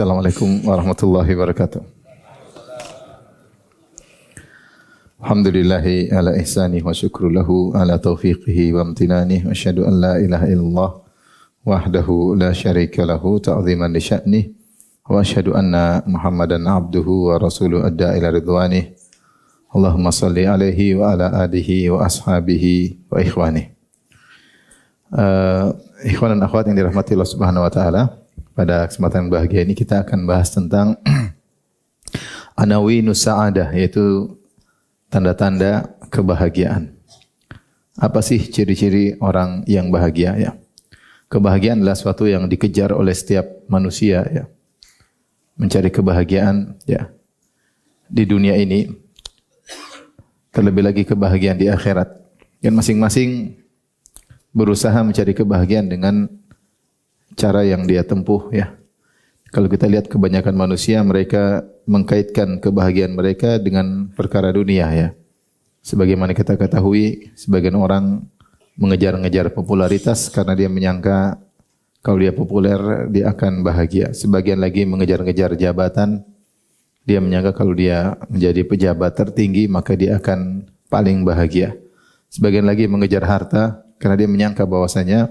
Assalamualaikum warahmatullahi wabarakatuh. Alhamdulillahi ala ihsanih wa syukru lahu ala taufiqihi wa amtinanih wa asyhadu an la ilaha illallah wahdahu la syarika lahu ta'ziman li sya'nih wa asyhadu anna Muhammadan abduhu wa rasuluhu adda ila ridwanih. Allahumma salli alaihi wa ala alihi wa ashabihi wa ikhwanih. Ikhwan dan akhwat yang dirahmati Allah Subhanahu wa taala, pada kesempatan bahagia ini kita akan bahas tentang anawinus sa'adah, yaitu tanda-tanda kebahagiaan. Apa sih ciri-ciri orang yang bahagia ya? Kebahagiaan adalah suatu yang dikejar oleh setiap manusia ya. Mencari kebahagiaan ya di dunia ini, terlebih lagi kebahagiaan di akhirat. Dan masing-masing berusaha mencari kebahagiaan dengan cara yang dia tempuh ya. Kalau kita lihat kebanyakan manusia, mereka mengkaitkan kebahagiaan mereka dengan perkara dunia ya. Sebagaimana kita ketahui, sebagian orang mengejar-ngejar popularitas karena dia menyangka kalau dia populer dia akan bahagia. Sebagian lagi mengejar-ngejar jabatan, dia menyangka kalau dia menjadi pejabat tertinggi maka dia akan paling bahagia. Sebagian lagi mengejar harta karena dia menyangka bahwasanya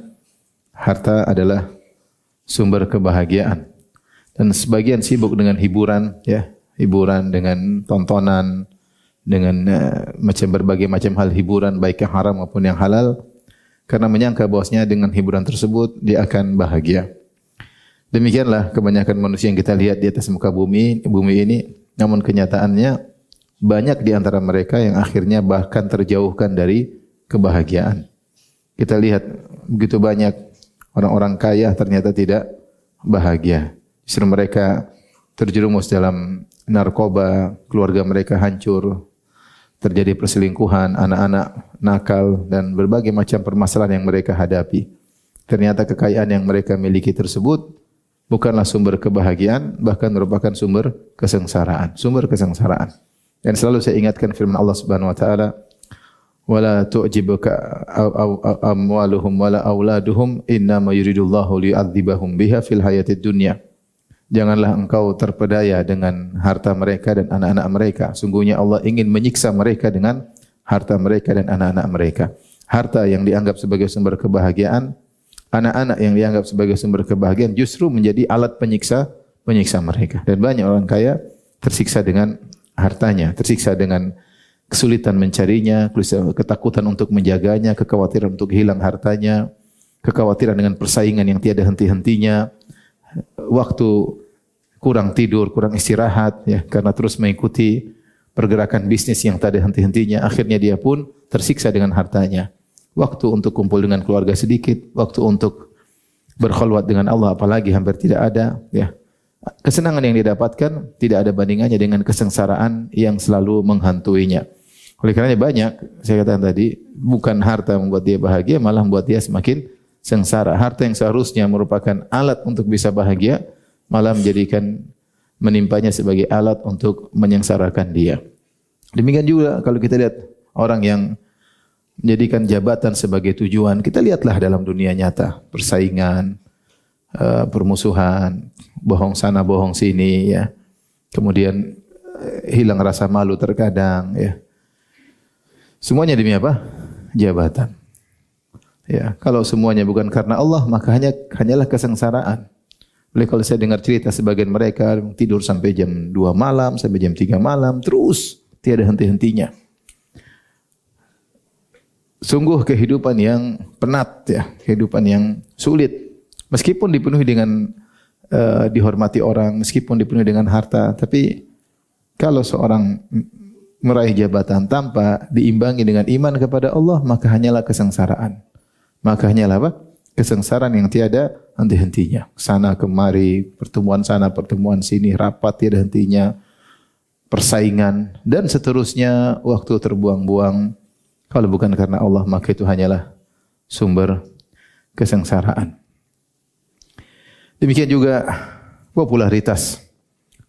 harta adalah sumber kebahagiaan. Dan sebagian sibuk dengan hiburan ya, hiburan dengan tontonan, dengan berbagai macam hal hiburan baik yang haram maupun yang halal, karena menyangka bahwasanya dengan hiburan tersebut dia akan bahagia. Demikianlah kebanyakan manusia yang kita lihat di atas muka bumi ini, namun kenyataannya banyak di antara mereka yang akhirnya bahkan terjauhkan dari kebahagiaan. Kita lihat begitu banyak orang-orang kaya ternyata tidak bahagia. Justru mereka terjerumus dalam narkoba, keluarga mereka hancur, terjadi perselingkuhan, anak-anak nakal, dan berbagai macam permasalahan yang mereka hadapi. Ternyata kekayaan yang mereka miliki tersebut bukanlah sumber kebahagiaan, bahkan merupakan sumber kesengsaraan. Sumber kesengsaraan. Dan selalu saya ingatkan firman Allah Subhanahu wa taala, wala tu'jibuka amwaluhum wala auladuhum innama yuridullahu liyu'adzibahum biha fil hayatid dunya. Janganlah engkau terpedaya dengan harta mereka dan anak-anak mereka. Sungguhnya Allah ingin menyiksa mereka dengan harta mereka dan anak-anak mereka. Harta yang dianggap sebagai sumber kebahagiaan, anak-anak yang dianggap sebagai sumber kebahagiaan justru menjadi alat penyiksa mereka. Dan banyak orang kaya tersiksa dengan hartanya, tersiksa dengan kesulitan mencarinya, ketakutan untuk menjaganya, kekhawatiran untuk hilang hartanya, kekhawatiran dengan persaingan yang tiada henti-hentinya, waktu kurang tidur, kurang istirahat ya, karena terus mengikuti pergerakan bisnis yang tiada henti-hentinya, akhirnya dia pun tersiksa dengan hartanya. Waktu untuk kumpul dengan keluarga sedikit, waktu untuk berkhulwat dengan Allah apalagi hampir tidak ada ya. Kesenangan yang didapatkan tidak ada bandingannya dengan kesengsaraan yang selalu menghantuinya. Oleh karenanya banyak, saya katakan tadi, bukan harta membuat dia bahagia, malah membuat dia semakin sengsara. Harta yang seharusnya merupakan alat untuk bisa bahagia, malah menimpanya sebagai alat untuk menyengsarakan dia. Demikian juga kalau kita lihat orang yang menjadikan jabatan sebagai tujuan, kita lihatlah dalam dunia nyata, persaingan, permusuhan, bohong sana, bohong sini, ya. Kemudian hilang rasa malu terkadang, ya. Semuanya demi apa? Jabatan. Ya, kalau semuanya bukan karena Allah, maka hanyalah kesengsaraan. Oleh kalau saya dengar cerita sebagian mereka tidur sampai jam 2 malam, sampai jam 3 malam, terus tiada henti-hentinya. Sungguh kehidupan yang penat ya, kehidupan yang sulit. Meskipun dipenuhi dengan dihormati orang, meskipun dipenuhi dengan harta, tapi kalau seorang meraih jabatan tanpa diimbangi dengan iman kepada Allah, maka hanyalah kesengsaraan. Maka hanyalah apa? Kesengsaraan yang tiada henti-hentinya. Sana kemari, pertemuan sana, pertemuan sini, rapat tiada hentinya, persaingan, dan seterusnya, waktu terbuang-buang. Kalau bukan karena Allah, maka itu hanyalah sumber kesengsaraan. Demikian juga popularitas.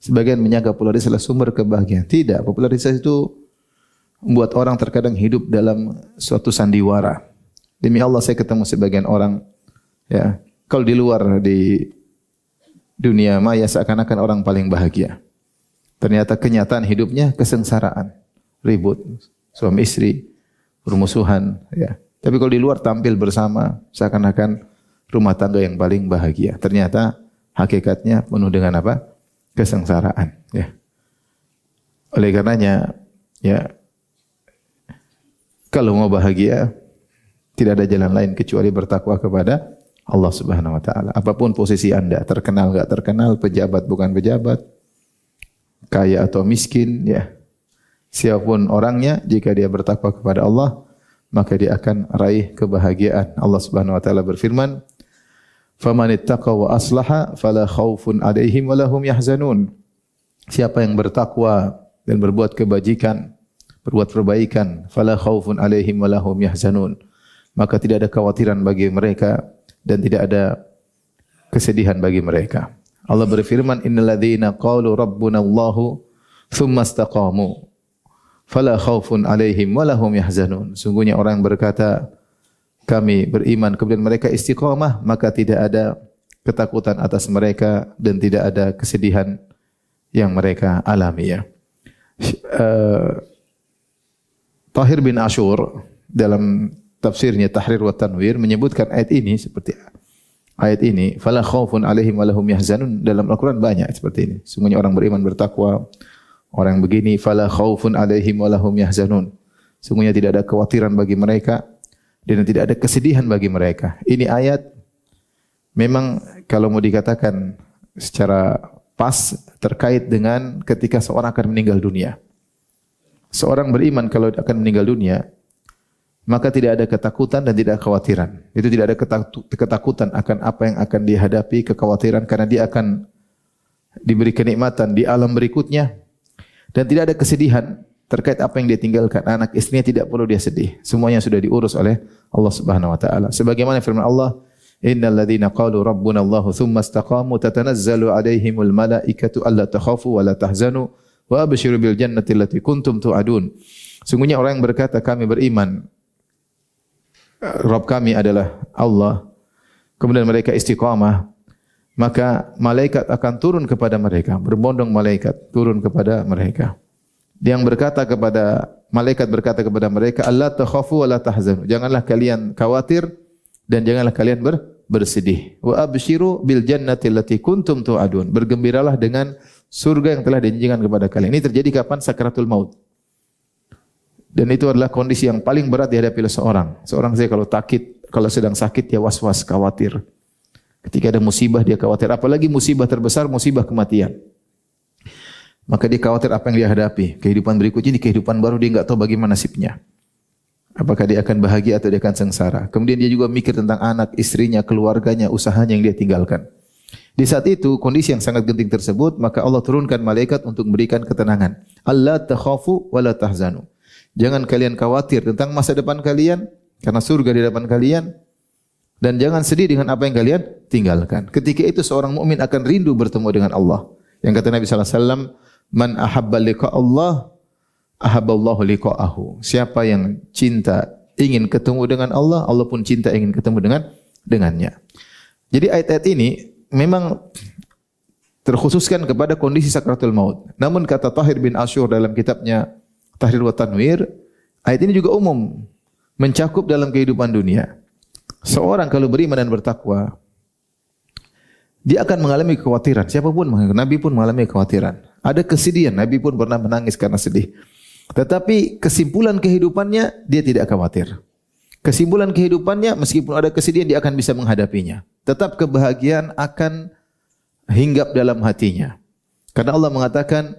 Sebagian menyangka popularitas adalah sumber kebahagiaan. Tidak, popularitas itu membuat orang terkadang hidup dalam suatu sandiwara. Demi Allah saya ketemu sebagian orang, ya, kalau di luar dunia maya seakan-akan orang paling bahagia. Ternyata kenyataan hidupnya kesengsaraan, ribut, suami istri, permusuhan. Ya. Tapi kalau di luar tampil bersama seakan-akan rumah tangga yang paling bahagia. Ternyata hakikatnya penuh dengan apa? Kesengsaraan. Ya. Oleh karenanya, ya, kalau mau bahagia, tidak ada jalan lain kecuali bertakwa kepada Allah Subhanahu wa taala. Apapun posisi Anda, terkenal enggak terkenal, pejabat bukan pejabat, kaya atau miskin, ya. Siapapun orangnya, jika dia bertakwa kepada Allah, maka dia akan raih kebahagiaan. Allah Subhanahu wa taala berfirman, "Faman ittaqa wa aslaha fala khaufun 'alaihim wa lahum yahzanun." Siapa yang bertakwa dan berbuat kebajikan, berbuat perbaikan, fala khaufun 'alaihim wa lahum yahzanun. Maka tidak ada kekhawatiran bagi mereka dan tidak ada kesedihan bagi mereka. Allah berfirman, "Innal ladzina qalu rabbuna Allahu tsumma istaqamu fala khaufun 'alaihim wa lahum yahzanun." Sungguhnya orang yang berkata, kami beriman, kemudian mereka istiqamah, maka tidak ada ketakutan atas mereka dan tidak ada kesedihan yang mereka alami, ya. Tahir bin Ashur dalam tafsirnya Tahrir wa Tanwir menyebutkan ayat ini seperti ayat ini, fala khaufun 'alaihim wa lahum yahzanun, dalam Al-Qur'an banyak seperti ini. Sungguhnya orang beriman bertakwa, orang begini, fala khaufun 'alaihim wa lahum yahzanun. Sungguhnya tidak ada kekhawatiran bagi mereka dan tidak ada kesedihan bagi mereka. Ini ayat memang kalau mau dikatakan secara pas terkait dengan ketika seorang akan meninggal dunia. Seorang beriman kalau akan meninggal dunia, maka tidak ada ketakutan dan tidak ada kekhawatiran. Itu tidak ada ketakutan akan apa yang akan dihadapi, kekhawatiran karena dia akan diberi kenikmatan di alam berikutnya, dan tidak ada kesedihan terkait apa yang dia tinggalkan. Anak istrinya tidak perlu dia sedih. Semuanya sudah diurus oleh Allah Subhanahu wa taala. Sebagaimana firman Allah, "Innal ladzina qalu rabbuna Allahu tsumma istaqamu tatanazzalu 'alaihimul malaikatu alla takhafu wa la tahzanu wa abshiru bil jannati allati kuntum tu'adun." Sungguhnya orang yang berkata kami beriman, Rabb kami adalah Allah, kemudian mereka istiqamah, maka malaikat akan turun kepada mereka, berbondong malaikat turun kepada mereka. Yang berkata kepada malaikat berkata kepada mereka, "Allah takhafu wa la tahzanu." Janganlah kalian khawatir dan janganlah kalian bersedih. Wa abshiru bil jannati allati kuntum tu'adun. Bergembiralah dengan surga yang telah dijanjikan kepada kalian. Ini terjadi kapan? Sakaratul maut. Dan itu adalah kondisi yang paling berat dihadapi oleh seorang. Seorang saya kalau sedang sakit dia was-was, khawatir. Ketika ada musibah dia khawatir, apalagi musibah terbesar, musibah kematian. Maka dia khawatir apa yang dia hadapi. Kehidupan berikutnya, di kehidupan baru dia enggak tahu bagaimana nasibnya. Apakah dia akan bahagia atau dia akan sengsara. Kemudian dia juga mikir tentang anak, istrinya, keluarganya, usahanya yang dia tinggalkan. Di saat itu, kondisi yang sangat genting tersebut, maka Allah turunkan malaikat untuk memberikan ketenangan. Allah takhafu wa la tahzanu. Jangan kalian khawatir tentang masa depan kalian, karena surga di depan kalian. Dan jangan sedih dengan apa yang kalian tinggalkan. Ketika itu seorang mukmin akan rindu bertemu dengan Allah. Yang kata Nabi sallallahu alaihi wasallam, "Man ahabba liqa Allah, ahabballahu liqa'ahu." Siapa yang cinta ingin ketemu dengan Allah, Allah pun cinta ingin ketemu dengannya. Jadi ayat-ayat ini memang terkhususkan kepada kondisi sakaratul maut. Namun kata Tahir bin Ashur dalam kitabnya Tahrir wa Tanwir, ayat ini juga umum, mencakup dalam kehidupan dunia. Seorang kalau beriman dan bertakwa, dia akan mengalami kekhawatiran. Siapapun, Nabi pun mengalami kekhawatiran. Ada kesedihan, Nabi pun pernah menangis karena sedih. Tetapi kesimpulan kehidupannya, dia tidak khawatir. Kesimpulan kehidupannya, meskipun ada kesedihan, dia akan bisa menghadapinya. Tetap kebahagiaan akan hinggap dalam hatinya. Karena Allah mengatakan,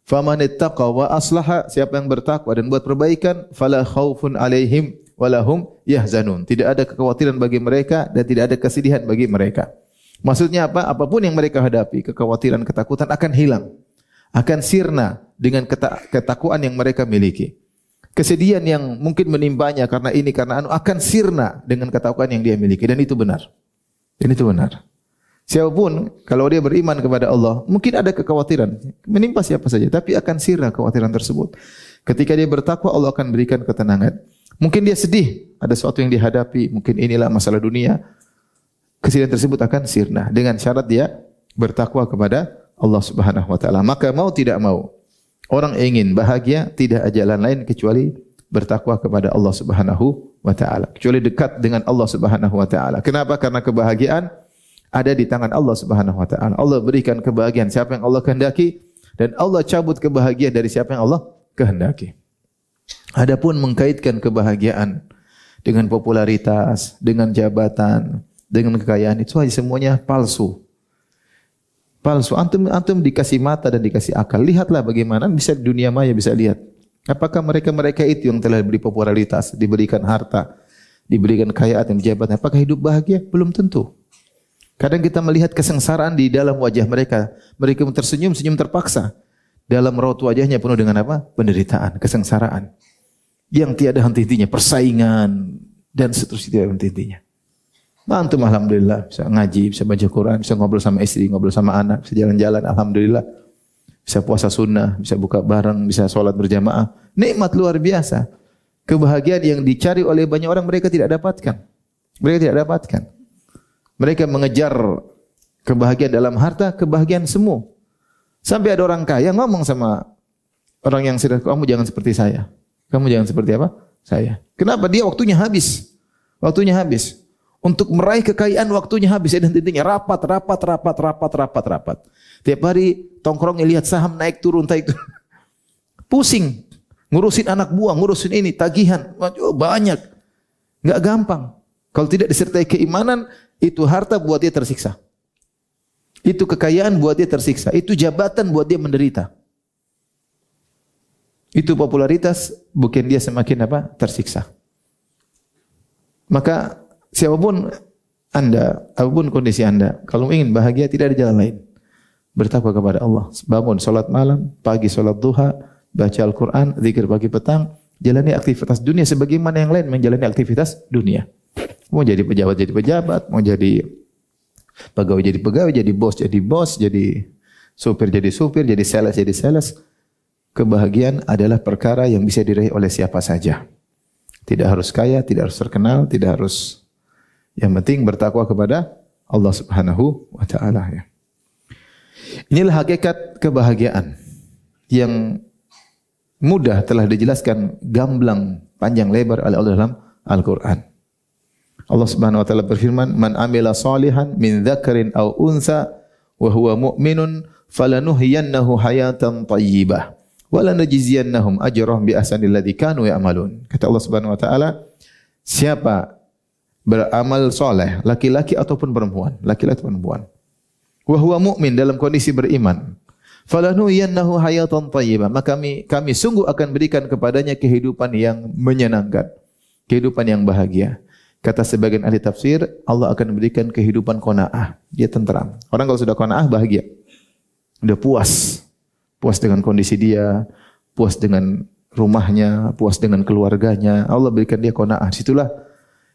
"Faman ittaqa wa aslaha," siapa yang bertakwa dan buat perbaikan, "fala khaufun 'alaihim wa lahum yahzanun." Tidak ada kekhawatiran bagi mereka dan tidak ada kesedihan bagi mereka. Maksudnya apa? Apapun yang mereka hadapi, kekhawatiran, ketakutan akan hilang. Akan sirna dengan ketakwaan yang mereka miliki. Kesedihan yang mungkin menimpanya karena ini, karena anu, akan sirna dengan ketakwaan yang dia miliki. Dan itu benar. Dan itu benar. Siapapun, kalau dia beriman kepada Allah, mungkin ada kekhawatiran. Menimpa siapa saja, tapi akan sirna kekhawatiran tersebut. Ketika dia bertakwa, Allah akan berikan ketenangan. Mungkin dia sedih, ada sesuatu yang dihadapi, mungkin inilah masalah dunia. Kesedihan tersebut akan sirna. Dengan syarat dia bertakwa kepada Allah Subhanahu wa taala. Maka mau tidak mau, orang ingin bahagia tidak ada jalan lain kecuali bertakwa kepada Allah Subhanahu wa taala, kecuali dekat dengan Allah Subhanahu wa taala. Kenapa? Karena kebahagiaan ada di tangan Allah Subhanahu wa taala. Allah berikan kebahagiaan siapa yang Allah kehendaki dan Allah cabut kebahagiaan dari siapa yang Allah kehendaki. Adapun mengkaitkan kebahagiaan dengan popularitas, dengan jabatan, dengan kekayaan, itu saja semuanya palsu. Palsu. Antum dikasih mata dan dikasih akal. Lihatlah bagaimana bisa dunia maya bisa lihat. Apakah mereka itu yang telah diberi popularitas, diberikan harta, diberikan kekayaan, jabatan, apakah hidup bahagia? Belum tentu. Kadang kita melihat kesengsaraan di dalam wajah mereka. Mereka tersenyum, senyum terpaksa. Dalam raut wajahnya penuh dengan apa? Penderitaan, kesengsaraan. Yang tiada henti-hentinya, persaingan, dan seterusnya tiada henti-hentinya. Antum alhamdulillah bisa ngaji, bisa baca Quran, bisa ngobrol sama istri, ngobrol sama anak, bisa jalan-jalan, alhamdulillah. Bisa puasa sunnah, bisa buka bareng, bisa sholat berjamaah. Nikmat luar biasa. Kebahagiaan yang dicari oleh banyak orang mereka tidak dapatkan. Mereka tidak dapatkan. Mereka mengejar kebahagiaan dalam harta, kebahagiaan semu. Sampai ada orang kaya ngomong sama orang yang sedang, kamu jangan seperti saya. Kamu jangan seperti apa? Saya. Kenapa? Dia waktunya habis. Waktunya habis. Untuk meraih kekayaan waktunya habis. Dan intinya rapat. Tiap hari tongkrongnya lihat saham naik turun. Pusing. Ngurusin anak buah, ngurusin ini, tagihan. Banyak. Enggak gampang. Kalau tidak disertai keimanan, itu harta buat dia tersiksa. Itu kekayaan buat dia tersiksa. Itu jabatan buat dia menderita. Itu popularitas bukan dia semakin apa? Tersiksa. Maka siapapun Anda, apapun kondisi Anda, kalau ingin bahagia tidak ada jalan lain. Bertakwa kepada Allah. Bangun salat malam, pagi salat duha, baca Al-Quran, zikir pagi petang, jalani aktivitas dunia sebagaimana yang lain menjalani aktivitas dunia. Mau jadi pejabat, mau jadi pegawai, jadi bos, jadi supir, jadi sales. Kebahagiaan adalah perkara yang bisa diraih oleh siapa saja. Tidak harus kaya, tidak harus terkenal, tidak harus. Yang penting bertakwa kepada Allah Subhanahu wa taala ya. Inilah hakikat kebahagiaan yang mudah telah dijelaskan gamblang panjang lebar oleh Allah dalam Al-Qur'an. Allah Subhanahu wa taala berfirman, "Man amila salihan min dzakarin aw unsa wa huwa mu'minun falanuhyiyannahu hayatan thayyibah wa lanajziyannahum ajrahum bi ahsanil ladzi kanu ya'malun." Kata Allah Subhanahu wa taala, siapa beramal soleh, laki-laki ataupun perempuan, wa huwa mu'min, dalam kondisi beriman, falanuhyiyannahu hayatan thayyibah, maka kami sungguh akan berikan kepadanya kehidupan yang menyenangkan, kehidupan yang bahagia. Kata sebagian ahli tafsir, Allah akan berikan kehidupan qanaah. Dia tenteram. Orang kalau sudah qanaah bahagia. Sudah puas. Puas dengan kondisi dia, puas dengan rumahnya, puas dengan keluarganya. Allah berikan dia qanaah. Situlah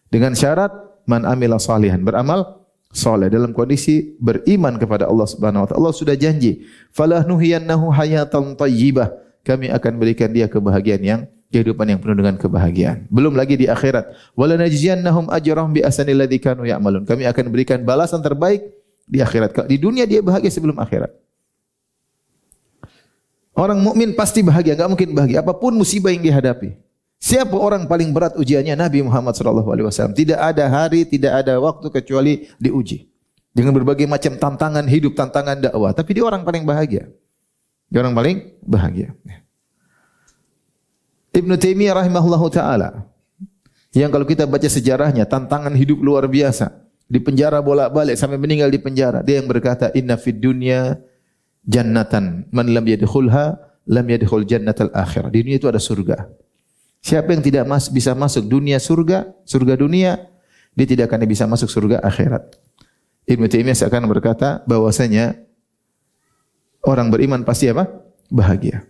dengan syarat man amila salihan, beramal saleh dalam kondisi beriman kepada Allah Subhanahu wa taala. Allah sudah janji, falanuhyiyannahu hayatan thayyibah. Kami akan berikan dia kebahagiaan yang kehidupan yang penuh dengan kebahagiaan. Belum lagi di akhirat. Wala najziyannahum ajrahum bi ahsanil ladzi kanu ya'malun. Kami akan berikan balasan terbaik di akhirat. Di dunia dia bahagia sebelum akhirat. Orang mukmin pasti bahagia, enggak mungkin bahagia apapun musibah yang dihadapi. Siapa orang paling berat ujiannya? Nabi Muhammad sallallahu alaihi wasallam. Tidak ada hari, tidak ada waktu kecuali diuji. Dengan berbagai macam tantangan hidup, tantangan dakwah, tapi dia orang paling bahagia. Dia orang paling bahagia. Ibnu Taimiyah rahimahullahu taala, yang kalau kita baca sejarahnya tantangan hidup luar biasa, di penjara bolak-balik sampai meninggal di penjara. Dia yang berkata, inna fid dunya jannatan man lam yadkhulha lam yadkhul jannatal akhirah. Di dunia itu ada surga. Siapa yang tidak bisa masuk dunia surga dunia, dia tidak akan bisa masuk surga akhirat. Ibnu Taimiyah seakan berkata bahwasanya orang beriman pasti apa? Bahagia.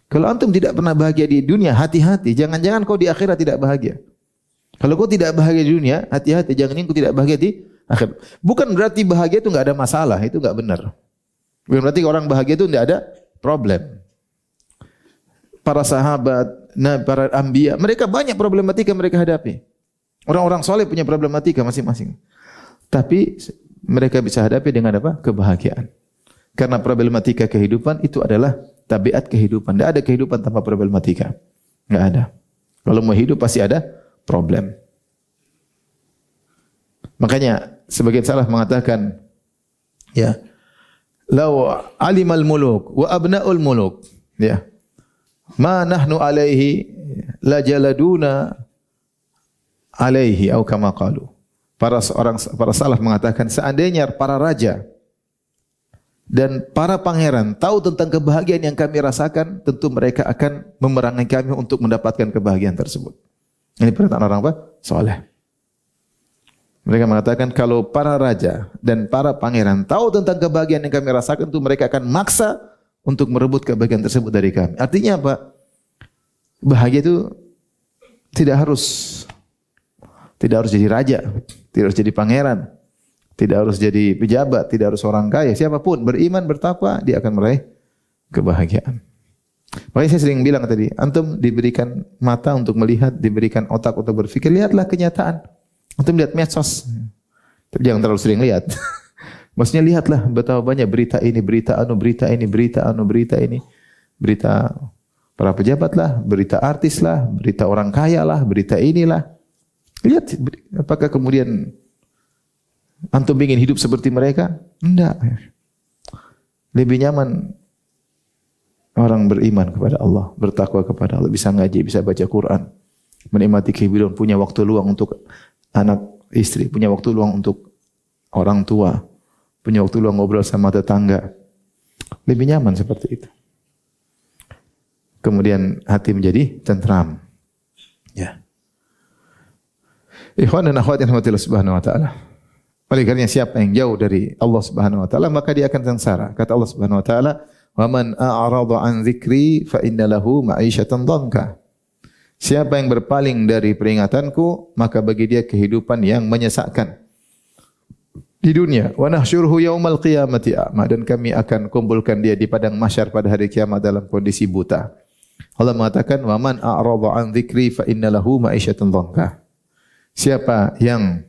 Kalau antum tidak pernah bahagia di dunia, hati-hati. Jangan-jangan kau di akhirat tidak bahagia. Kalau kau tidak bahagia di dunia, hati-hati. Jangan kau tidak bahagia di akhirat. Bukan berarti bahagia itu enggak ada masalah. Itu enggak benar. Bukan berarti orang bahagia itu enggak ada problem. Para sahabat, para anbiya, mereka banyak problematika mereka hadapi. Orang-orang soleh punya problematika masing-masing. Tapi mereka bisa hadapi dengan apa? Kebahagiaan. Karena problematika kehidupan itu adalah tabiat kehidupan. Tidak ada kehidupan tanpa problematika. Enggak ada. Kalau mau hidup pasti ada problem. Makanya sebagian salaf mengatakan, ya, law alimal muluk wa abnaul muluk, ya, ma nahnu alaihi la jaladuna alaihi atau kama qalu. Para salaf mengatakan seandainya para raja dan para pangeran tahu tentang kebahagiaan yang kami rasakan, tentu mereka akan memerangi kami untuk mendapatkan kebahagiaan tersebut. Ini perkataan orang apa? Saleh. Mereka mengatakan kalau para raja dan para pangeran tahu tentang kebahagiaan yang kami rasakan, tentu mereka akan maksa untuk merebut kebahagiaan tersebut dari kami. Artinya apa? Bahagia itu tidak harus jadi raja, tidak harus jadi pangeran, tidak harus jadi pejabat, tidak harus orang kaya. Siapapun beriman, bertakwa, dia akan meraih kebahagiaan. Makanya saya sering bilang tadi, antum diberikan mata untuk melihat, diberikan otak untuk berpikir, lihatlah kenyataan. Antum lihat medsos, tapi jangan terlalu sering lihat. Maksudnya lihatlah betapa banyak berita ini, berita anu, berita ini, berita anu, berita ini, berita para pejabat lah, berita artis lah, berita orang kaya lah, berita inilah. Lihat, apakah kemudian antum ingin hidup seperti mereka? Enggak. Lebih nyaman orang beriman kepada Allah, bertakwa kepada Allah, bisa ngaji, bisa baca Quran, menikmati kehidupan, punya waktu luang untuk anak istri, punya waktu luang untuk orang tua, punya waktu luang ngobrol sama tetangga. Lebih nyaman seperti itu. Kemudian hati menjadi tentram. Ya. Ikhwan dan akhwat yang dirahmati Allah Subhanahu wa taala. Oleh karena siapa yang jauh dari Allah Subhanahu wa taala, maka dia akan sengsara. Kata Allah Subhanahu wa taala, "Wa man a'rada an dzikri fa inna lahu ma'isyatan dhanka." Siapa yang berpaling dari peringatanku, maka bagi dia kehidupan yang menyesakkan di dunia. Wa nahsyuruhu yaumal qiyamati a'ma, dan kami akan kumpulkan dia di padang mahsyar pada hari kiamat dalam kondisi buta. Allah mengatakan, "Wa man a'rada an dzikri fa inna lahu ma'isyatan dhanka." Siapa yang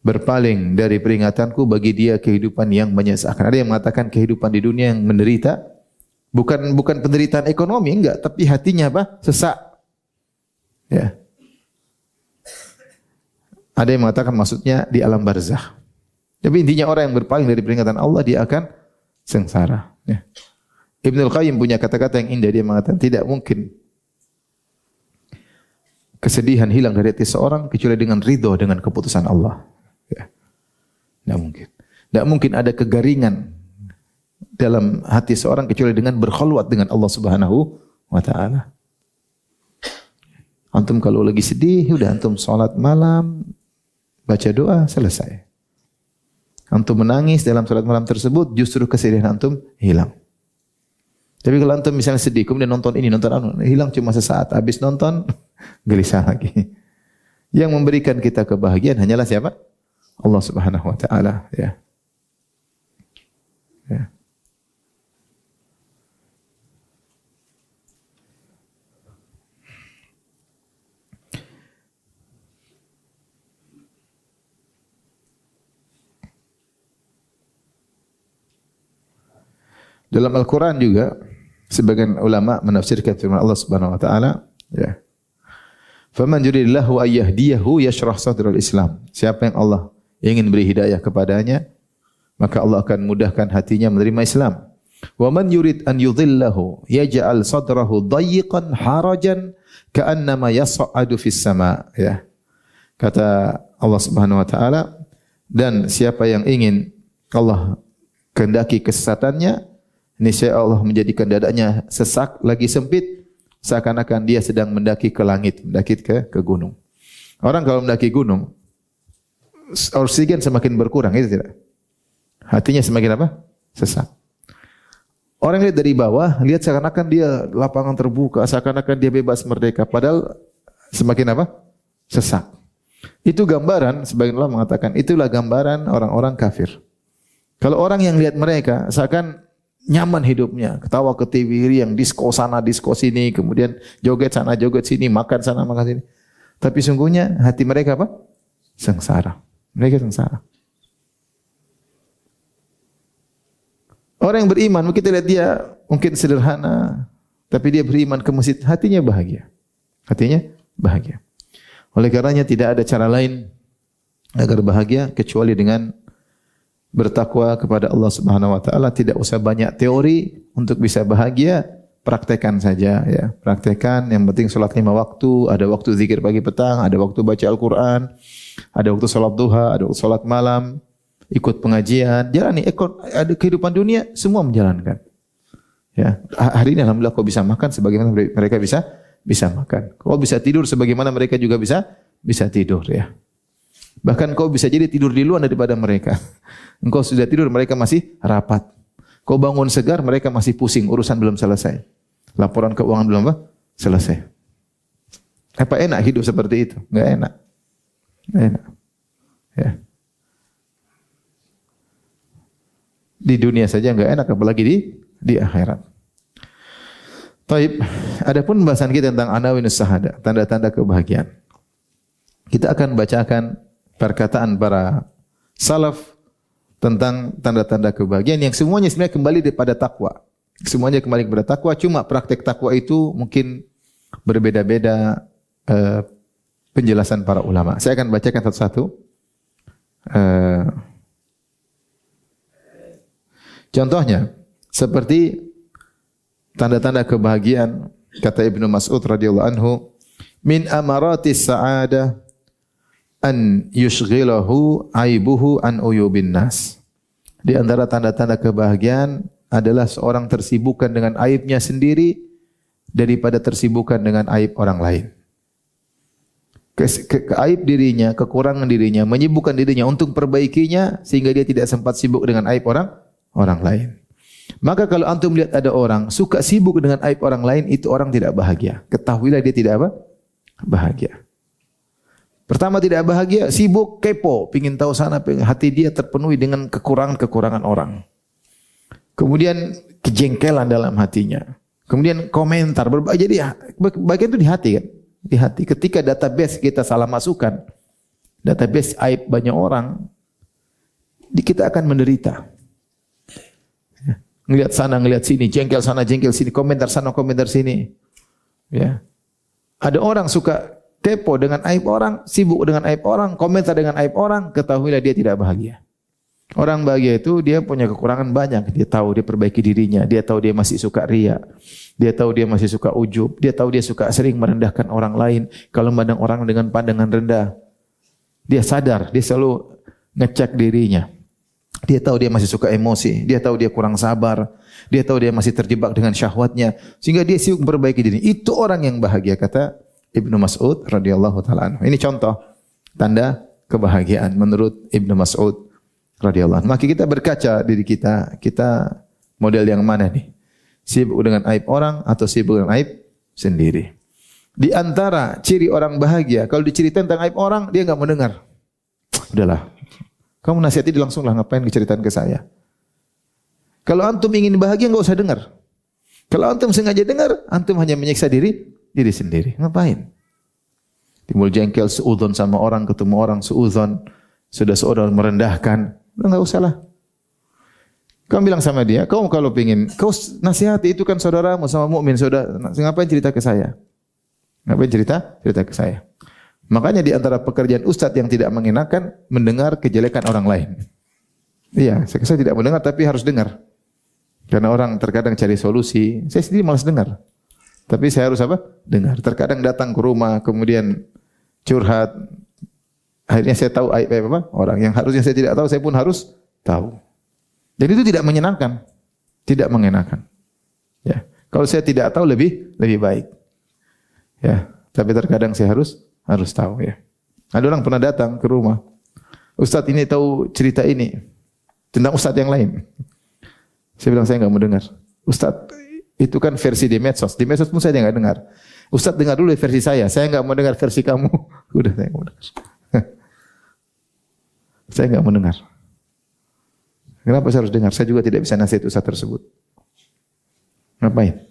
berpaling dari peringatanku, bagi dia kehidupan yang menyesakkan. Ada yang mengatakan kehidupan di dunia yang menderita, bukan penderitaan ekonomi, enggak, tapi hatinya apa? Sesak. Ya. Ada yang mengatakan maksudnya di alam barzakh. Tapi intinya orang yang berpaling dari peringatan Allah, dia akan sengsara. Ya. Ibnul Qayyim punya kata-kata yang indah, dia mengatakan tidak mungkin kesedihan hilang dari hati seorang kecuali dengan ridho dengan keputusan Allah. Ya. Tidak mungkin. Tidak mungkin ada kegaringan dalam hati seorang kecuali dengan berkhulwat dengan Allah Subhanahu wa taala. Antum kalau lagi sedih, udah antum salat malam, baca doa, selesai. Antum menangis dalam salat malam tersebut, justru kesedihan antum hilang. Tapi kalau antum misalnya sedih, kemudian nonton ini, nonton anu, hilang cuma sesaat. Habis nonton, gelisah lagi. Yang memberikan kita kebahagiaan hanyalah siapa? Allah Subhanahu wa taala, ya. Ya. Dalam Al-Quran juga, sebagian ulama menafsirkan firman Allah Subhanahu wa taala, ya. Faman yuridillahu ayyahdiyahu yashrah sadral Islam. Siapa yang Allah ingin beri hidayah kepadanya, maka Allah akan mudahkan hatinya menerima Islam. Wa man yurid an yudhillahu yaj'al sadrahu dayiqan harajan ka'annama yas'adu fis sama', ya. Kata Allah Subhanahu wa taala, dan siapa yang ingin Allah kehendaki kesesatannya, niscaya Allah menjadikan dadanya sesak lagi sempit, seakan-akan dia sedang mendaki ke langit, mendaki ke gunung. Orang kalau mendaki gunung, oksigen semakin berkurang, itu tidak? Hatinya semakin apa? Sesak. Orang lihat dari bawah, lihat seakan-akan dia lapangan terbuka, seakan-akan dia bebas merdeka, padahal semakin apa? Sesak. Itu gambaran, sebagian ulama mengatakan, itulah gambaran orang-orang kafir. Kalau orang yang lihat mereka, seakan nyaman hidupnya, ketawa ke TV yang disko sana, disko sini, kemudian joget sana, joget sini, makan sana, makan sini. Tapi sungguhnya hati mereka apa? Sengsara. Mereka sengsara. Orang yang beriman, kita lihat dia mungkin sederhana, tapi dia beriman ke masjid, hatinya bahagia. Hatinya bahagia. Oleh karenanya tidak ada cara lain agar bahagia kecuali dengan bertakwa kepada Allah Subhanahu wa taala. Tidak usah banyak teori untuk bisa bahagia, praktekkan saja ya. Praktekkan, yang penting salat 5 waktu, ada waktu zikir pagi petang, ada waktu baca Al-Qur'an, ada waktu salat duha, ada waktu salat malam, ikut pengajian, jalani ada kehidupan dunia semua menjalankan. Ya, hari ini alhamdulillah kau bisa makan sebagaimana mereka bisa makan. Kau bisa tidur sebagaimana mereka juga bisa tidur ya. Bahkan kau bisa jadi tidur di luar daripada mereka. Engkau sudah tidur, mereka masih rapat. Kau bangun segar, mereka masih pusing, urusan belum selesai. Laporan keuangan belum selesai. Apa enak hidup seperti itu? Enggak enak. Enggak enak. Ya. Di dunia saja enggak enak, apalagi di akhirat. Taib, adapun pembahasan kita tentang anawinus sahada, tanda-tanda kebahagiaan. Kita akan bacakan perkataan para salaf tentang tanda-tanda kebahagiaan yang semuanya sebenarnya kembali kepada takwa. Semuanya kembali kepada takwa, cuma praktek takwa itu mungkin berbeda-beda penjelasan para ulama. Saya akan bacakan satu-satu. Contohnya seperti tanda-tanda kebahagiaan, kata Ibnu Mas'ud radhiyallahu anhu, min amaratis sa'adah an yushghilahu aibuhu an uyubin nas. Di antara tanda-tanda kebahagiaan adalah seorang tersibukkan dengan aibnya sendiri daripada tersibukkan dengan aib orang lain. Aib dirinya, kekurangan dirinya, menyibukkan dirinya untuk perbaikinya sehingga dia tidak sempat sibuk dengan aib orang lain. Maka kalau antum melihat ada orang suka sibuk dengan aib orang lain, itu orang tidak bahagia. Ketahuilah dia tidak bahagia. Pertama tidak bahagia, sibuk, kepo, pingin tahu sana, hati dia terpenuhi dengan kekurangan-kekurangan orang. Kemudian kejengkelan dalam hatinya. Kemudian komentar, jadi bagian itu di hati kan? Di hati. Ketika database kita salah masukkan, database aib banyak orang, kita akan menderita. Ngelihat sana, ngelihat sini, jengkel sana, jengkel sini, komentar sana, komentar sini. Ya. Ada orang suka kepo dengan aib orang, sibuk dengan aib orang, komentar dengan aib orang, ketahuilah dia tidak bahagia. Orang bahagia itu dia punya kekurangan banyak, dia tahu dia perbaiki dirinya, dia tahu dia masih suka riya, dia tahu dia masih suka ujub, dia tahu dia suka sering merendahkan orang lain, kalau memandang orang dengan pandangan rendah. Dia sadar, dia selalu ngecek dirinya. Dia tahu dia masih suka emosi, dia tahu dia kurang sabar, dia tahu dia masih terjebak dengan syahwatnya, sehingga dia sibuk memperbaiki diri. Itu orang yang bahagia, kata Ibnu Mas'ud radhiyallahu taala anhu. Ini contoh tanda kebahagiaan menurut Ibnu Mas'ud radhiyallahu anhu. Maka kita berkaca diri kita model yang mana nih? Sibuk dengan aib orang atau sibuk dengan aib sendiri? Di antara ciri orang bahagia, kalau diceritain tentang aib orang, dia enggak mau dengar. Udahlah. Kamu nasihati langsung lah, ngapain diceritain ke saya? Kalau antum ingin bahagia, enggak usah dengar. Kalau antum sengaja dengar, antum hanya menyiksa diri sendiri. Ngapain? Timbul jengkel, suudzon sama orang, ketemu orang suudzon, sudah seorang merendahkan. Enggak usah lah. Kamu bilang sama dia, kamu kalau pingin, kau nasihati itu kan saudaramu sama mukmin, saudara. Ngapain cerita ke saya? Ngapain cerita ke saya? Makanya di antara pekerjaan ustadz yang tidak mengenakan mendengar kejelekan orang lain. Iya, saya tidak mendengar tapi harus dengar. Karena orang terkadang cari solusi, saya sendiri malas dengar. Tapi saya harus apa? Dengar. Terkadang datang ke rumah, kemudian curhat. Akhirnya saya tahu aib apa orang yang harusnya saya tidak tahu, saya pun harus tahu. Dan itu tidak menyenangkan, tidak mengenakan. Ya, kalau saya tidak tahu lebih baik. Ya, tapi terkadang saya harus tahu ya. Ada orang pernah datang ke rumah. Ustadz ini tahu cerita ini tentang ustadz yang lain. Saya bilang saya enggak mau dengar. Ustadz itu kan versi di medsos. Di medsos pun saya enggak dengar. Ustadz dengar dulu versi saya. Saya enggak mau dengar versi kamu. Udah saya enggak mau dengar. Saya enggak mau dengar. Kenapa saya harus dengar? Saya juga tidak bisa nasihat ustadz tersebut. Ngapain?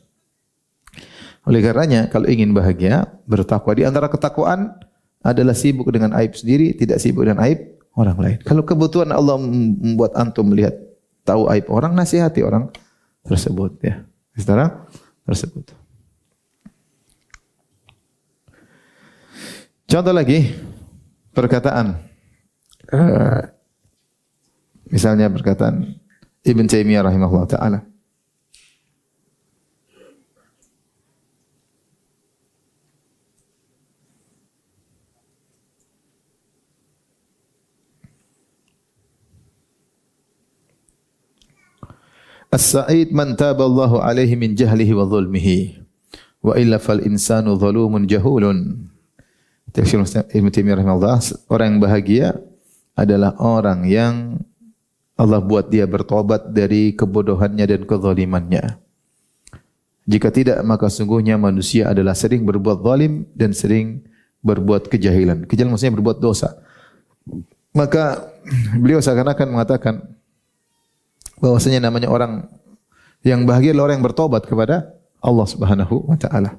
Oleh karenanya, kalau ingin bahagia, bertakwa. Di antara ketakwaan adalah sibuk dengan aib sendiri, tidak sibuk dengan aib orang lain. Kalau kebutuhan Allah membuat antum melihat tahu aib orang, nasihati orang tersebut ya. Orang tersebut. Contoh lagi perkataan misalnya perkataan Ibn Taimiyah rahimahullah taala. As-sa'id man taballahu alaihi min jahlihi wa dhulmihi wa illa fal insanu zalumun jahulun. Tafsir Ibnu Taimiyah rahimahullah, orang yang bahagia adalah orang yang Allah buat dia bertobat dari kebodohannya dan kezalimannya. Jika tidak, maka sungguhnya manusia adalah sering berbuat zalim dan sering berbuat kejahilan. Kejahilan maksudnya berbuat dosa. Maka beliau seakan-akan mengatakan bahwasanya namanya orang yang bahagia adalah orang yang bertobat kepada Allah Subhanahu wa taala.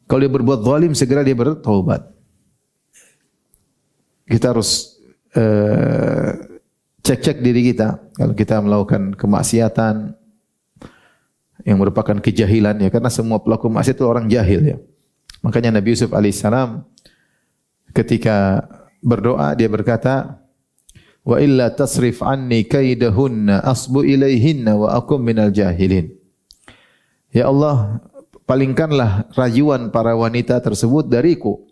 Kalau dia berbuat zalim, segera dia bertobat. Kita harus cek-cek diri kita. Kalau kita melakukan kemaksiatan yang merupakan kejahilan ya, karena semua pelaku maksiat itu orang jahil ya. Makanya Nabi Yusuf alaihissalam ketika berdoa dia berkata, wa illa tasrif anni kaidahunna asbu ilaihinna wa akum minal jahilin. Ya Allah, palingkanlah rayuan para wanita tersebut dariku.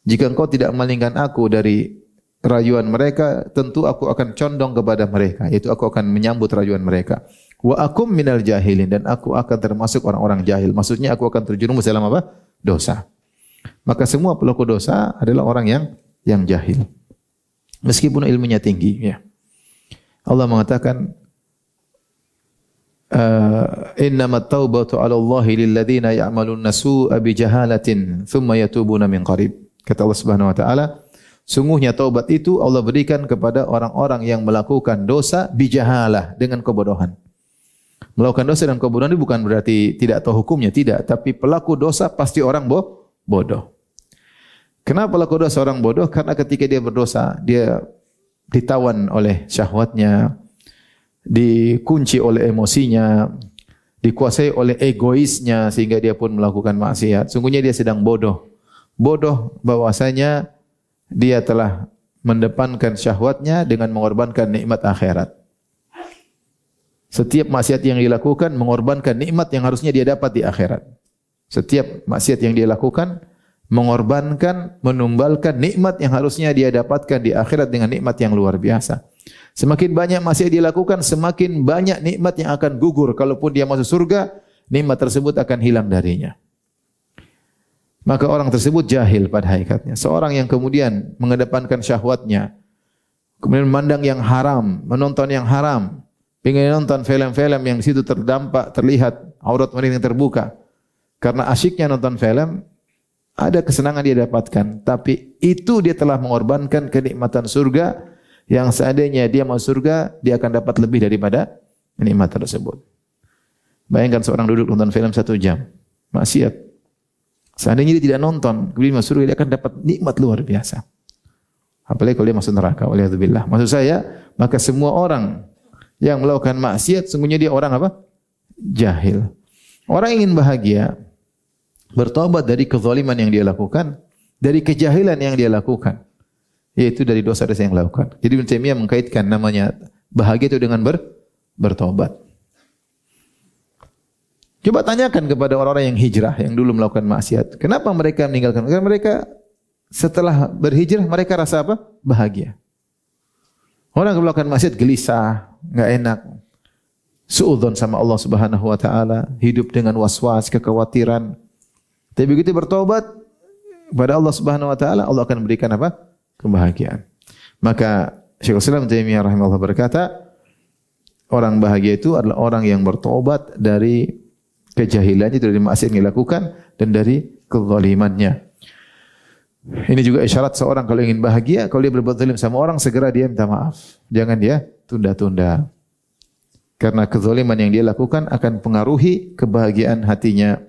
Jika engkau tidak memalingkan aku dari rayuan mereka, tentu aku akan condong kepada mereka, yaitu aku akan menyambut rayuan mereka. Wa akum minal jahilin, dan aku akan termasuk orang-orang jahil. Maksudnya aku akan terjerumus dalam apa? Dosa. Maka semua pelaku dosa adalah orang yang jahil. Meskipun ilmunya tinggi ya. Allah mengatakan innamat taubatu 'ala Allahi lil ladzina ya'maluna su'a bi jahalatin thumma yatubuna min qarib. Kata Allah Subhanahu wa taala, sungguhnya taubat itu Allah berikan kepada orang-orang yang melakukan dosa bijahalah, dengan kebodohan. Melakukan dosa dan kebodohan itu bukan berarti tidak tahu hukumnya, tidak, tapi pelaku dosa pasti orang bodoh. Kenapa pelaku dosa orang bodoh? Karena ketika dia berdosa, dia ditawan oleh syahwatnya, dikunci oleh emosinya, dikuasai oleh egoisnya sehingga dia pun melakukan maksiat. Sungguhnya dia sedang bodoh. Bodoh bahwasanya dia telah mendepankan syahwatnya dengan mengorbankan nikmat akhirat. Setiap maksiat yang dilakukan mengorbankan nikmat yang harusnya dia dapat di akhirat. Setiap maksiat yang dia lakukan mengorbankan, menumbalkan nikmat yang harusnya dia dapatkan di akhirat dengan nikmat yang luar biasa. Semakin banyak maksiat dia lakukan, semakin banyak nikmat yang akan gugur. Kalaupun dia masuk surga, nikmat tersebut akan hilang darinya. Maka orang tersebut jahil pada hakikatnya. Seorang yang kemudian mengedepankan syahwatnya, kemudian memandang yang haram, menonton yang haram, ingin nonton film-film yang di situ terlihat aurat wanita yang terbuka. Karena asyiknya nonton film, ada kesenangan dia dapatkan, tapi itu dia telah mengorbankan kenikmatan surga yang seandainya dia masuk surga, dia akan dapat lebih daripada nikmat tersebut. Bayangkan seorang duduk nonton film 1 jam, maksiat. Seandainya dia tidak nonton, kemudian masuk surga, dia akan dapat nikmat luar biasa. Apalagi kalau dia masuk neraka, waliyadzubillah. Maksud saya, maka semua orang yang melakukan maksiat, sungguhnya dia orang apa? Jahil. Orang ingin bahagia, bertobat dari kezaliman yang dia lakukan, dari kejahilan yang dia lakukan, yaitu dari dosa-dosa yang dilakukan. Jadi Ibnu Taimiyah mengkaitkan namanya bahagia itu dengan bertobat. Coba tanyakan kepada orang-orang yang hijrah, yang dulu melakukan maksiat, kenapa mereka meninggalkan? Karena mereka setelah berhijrah mereka rasa apa? Bahagia. Orang yang melakukan maksiat gelisah, enggak enak, suudzon sama Allah Subhanahu wa taala, hidup dengan was-was, kekhawatiran. Tapi begitu bertobat kepada Allah Subhanahu wa taala, Allah akan berikan apa? Kebahagiaan. Maka Syekhul Islam Ibnu Taimiyah rahimahullah berkata, orang bahagia itu adalah orang yang bertobat dari kejahilannya, dari maksiat yang dilakukan dan dari kezalimannya. Ini juga isyarat seorang kalau ingin bahagia, kalau dia berbuat zalim sama orang, segera dia minta maaf. Jangan dia tunda-tunda. Karena kezaliman yang dia lakukan akan pengaruhi kebahagiaan hatinya.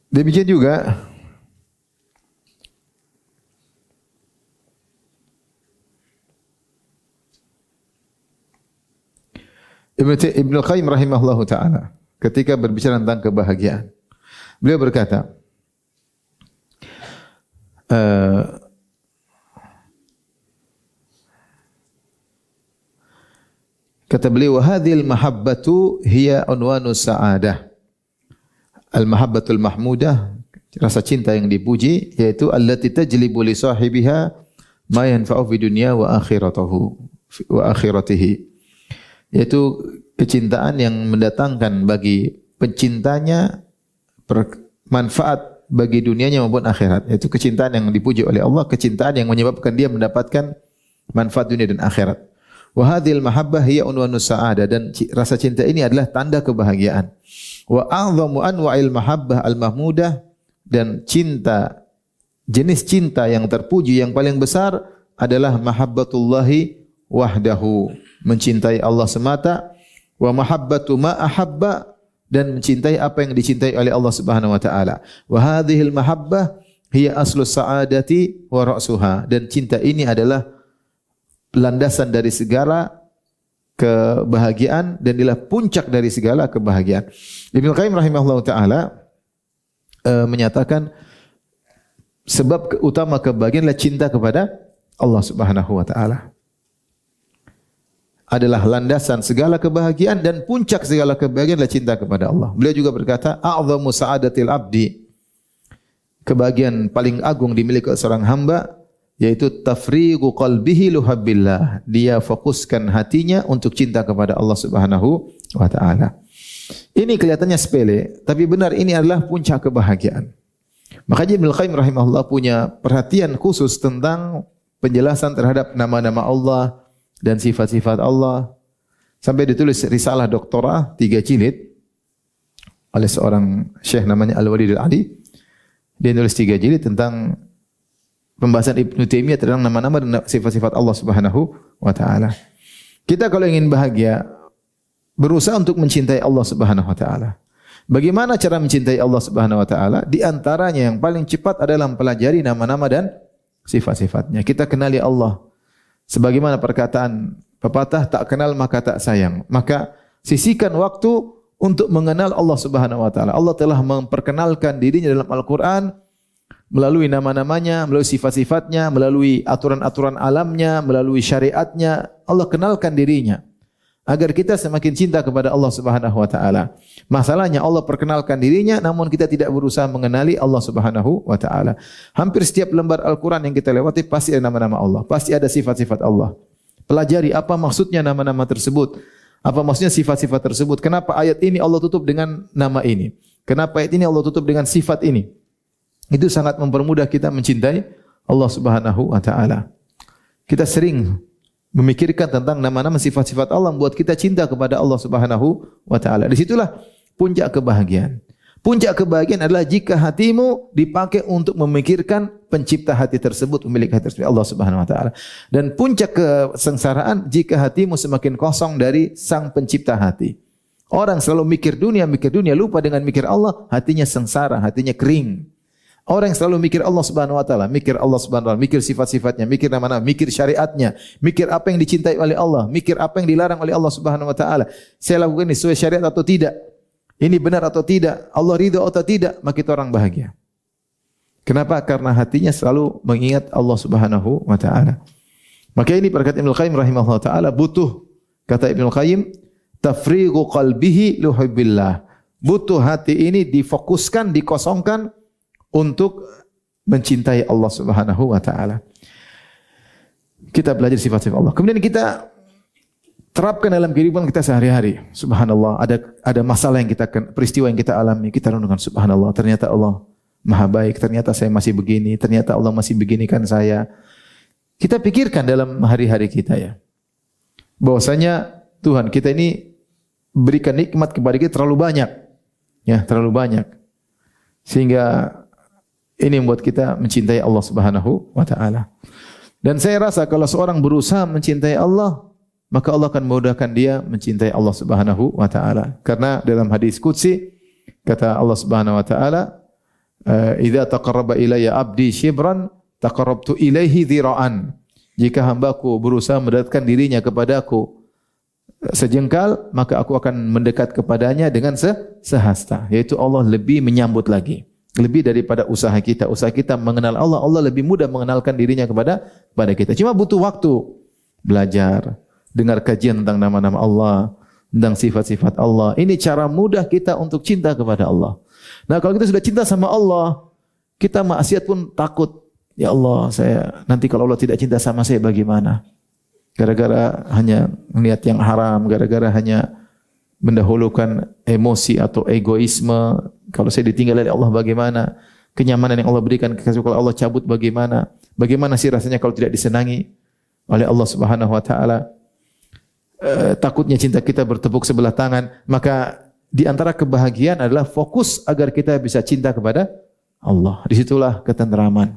Demikian juga Ibnu Qayyim rahimahullahu taala ketika berbicara tentang kebahagiaan. Beliau berkata, kata beliau, "Hadhil mahabbatu hiya unwanu sa'adah." Al-mahabbatul mahmudah, rasa cinta yang dipuji, yaitu allati tajlibu li sahibiha ma yanfa'u fi dunya wa akhiratihi. Yaitu kecintaan yang mendatangkan bagi pencintanya manfaat bagi dunianya maupun akhirat. Yaitu kecintaan yang dipuji oleh Allah, kecintaan yang menyebabkan dia mendapatkan manfaat dunia dan akhirat. Wa hadhil mahabbah hiya unwanus sa'adah, dan rasa cinta ini adalah tanda kebahagiaan. Wa a'dhamu anwa'il mahabbah al-mahmudah, dan cinta, jenis cinta yang terpuji yang paling besar adalah mahabbatullahi wahdahu, mencintai Allah semata, wa mahabbatu ma ahabba, dan mencintai apa yang dicintai oleh Allah Subhanahu wa taala. Wa hadhil mahabbah hiya aslus sa'adati wa ra'suha, dan cinta ini adalah landasan dari segala kebahagiaan dan adalah puncak dari segala kebahagiaan. Ibnu Qayyim rahimahullah taala menyatakan sebab utama kebahagiaan adalah cinta kepada Allah Subhanahu wa taala. Adalah landasan segala kebahagiaan dan puncak segala kebahagiaan adalah cinta kepada Allah. Beliau juga berkata, a'dhamu sa'adatil abdi, kebahagiaan paling agung dimiliki oleh seorang hamba yaitu tafrigu qalbihi luhabbillah, dia fokuskan hatinya untuk cinta kepada Allah Subhanahu wa taala. Ini kelihatannya sepele, tapi benar ini adalah puncak kebahagiaan. Makanya Ibnu Qayyim rahimahullah punya perhatian khusus tentang penjelasan terhadap nama-nama Allah dan sifat-sifat Allah. Sampai ditulis risalah doktora 3 jilid oleh seorang syekh namanya Al-Walid Al-Ali. Dia nulis 3 jilid tentang pembahasan Ibnu Taimiyah tentang nama-nama dan sifat-sifat Allah Subhanahu wa taala. Kita kalau ingin bahagia, berusaha untuk mencintai Allah Subhanahu wa taala. Bagaimana cara mencintai Allah Subhanahu wa taala? Di antaranya yang paling cepat adalah mempelajari nama-nama dan sifat-sifatnya. Kita kenali Allah. Sebagaimana perkataan pepatah, tak kenal maka tak sayang. Maka sisihkan waktu untuk mengenal Allah Subhanahu wa taala. Allah telah memperkenalkan dirinya dalam Al-Qur'an melalui nama-namanya, melalui sifat-sifatnya, melalui aturan-aturan alamnya, melalui syariatnya. Allah kenalkan dirinya agar kita semakin cinta kepada Allah Subhanahu wa taala. Masalahnya Allah perkenalkan dirinya namun kita tidak berusaha mengenali Allah Subhanahu wa taala. Hampir setiap lembar Al-Qur'an yang kita lewati pasti ada nama-nama Allah, pasti ada sifat-sifat Allah. Pelajari apa maksudnya nama-nama tersebut. Apa maksudnya sifat-sifat tersebut? Kenapa ayat ini Allah tutup dengan nama ini? Kenapa ayat ini Allah tutup dengan sifat ini? Itu sangat mempermudah kita mencintai Allah Subhanahu wa taala. Kita sering memikirkan tentang nama-nama sifat-sifat Allah membuat kita cinta kepada Allah Subhanahu wa taala. Disitulah puncak kebahagiaan. Puncak kebahagiaan adalah jika hatimu dipakai untuk memikirkan pencipta hati tersebut, pemilik hati tersebut, Allah Subhanahu wa taala. Dan puncak kesengsaraan jika hatimu semakin kosong dari sang pencipta hati. Orang selalu mikir dunia, lupa dengan mikir Allah, hatinya sengsara, hatinya kering. Orang yang selalu mikir Allah Subhanahu wa taala, mikir Allah Subhanahu wa taala, mikir sifat-sifatnya, mikir nama-nama, mikir syariatnya, mikir apa yang dicintai oleh Allah, mikir apa yang dilarang oleh Allah Subhanahu wa taala. Saya lakukan ini sesuai syariat atau tidak? Ini benar atau tidak? Allah ridha atau tidak? Maka itu orang bahagia. Kenapa? Karena hatinya selalu mengingat Allah Subhanahu wa taala. Maka ini perkataan Ibnu Qayyim rahimahullah taala butuh, kata Ibnu Qayyim, tafrigu qalbihi luhubbillah. Butuh hati ini difokuskan, dikosongkan untuk mencintai Allah Subhanahu wa taala. Kita belajar sifat-sifat Allah. Kemudian kita terapkan dalam kehidupan kita sehari-hari. Subhanallah, ada masalah yang kita peristiwa yang kita alami, kita renungkan subhanallah, ternyata Allah Maha baik, ternyata saya masih begini, ternyata Allah masih beginikan saya. Kita pikirkan dalam hari-hari kita ya. Bahwasanya Tuhan kita ini berikan nikmat kepada kita terlalu banyak. Ya, terlalu banyak. Sehingga ini membuat kita mencintai Allah Subhanahu wa taala. Dan saya rasa kalau seorang berusaha mencintai Allah, maka Allah akan memudahkan dia mencintai Allah Subhanahu wa taala. Karena dalam hadis qudsi kata Allah Subhanahu wa taala, idza taqarraba ilayya 'abdi shibran taqarrabtu ilaihi dhira'an. Jika hambaku berusaha mendekatkan dirinya kepadaku sejengkal, maka aku akan mendekat kepadanya dengan sehasta. Yaitu Allah lebih menyambut lagi. Lebih daripada usaha kita. Usaha kita mengenal Allah, Allah lebih mudah mengenalkan dirinya kepada kita. Cuma butuh waktu. Belajar, dengar kajian tentang nama-nama Allah, tentang sifat-sifat Allah. Ini cara mudah kita untuk cinta kepada Allah. Nah, kalau kita sudah cinta sama Allah, kita maksiat pun takut. Ya Allah, nanti kalau Allah tidak cinta sama saya bagaimana? Gara-gara hanya niat yang haram, gara-gara hanya mendahulukan emosi atau egoisme. Kalau saya ditinggal oleh Allah bagaimana? Kenyamanan yang Allah berikan, kalau Allah cabut bagaimana? Bagaimana sih rasanya kalau tidak disenangi oleh Allah Subhanahu wa taala? Takutnya cinta kita bertepuk sebelah tangan. Maka di antara kebahagiaan adalah fokus agar kita bisa cinta kepada Allah. Disitulah ketenteraman.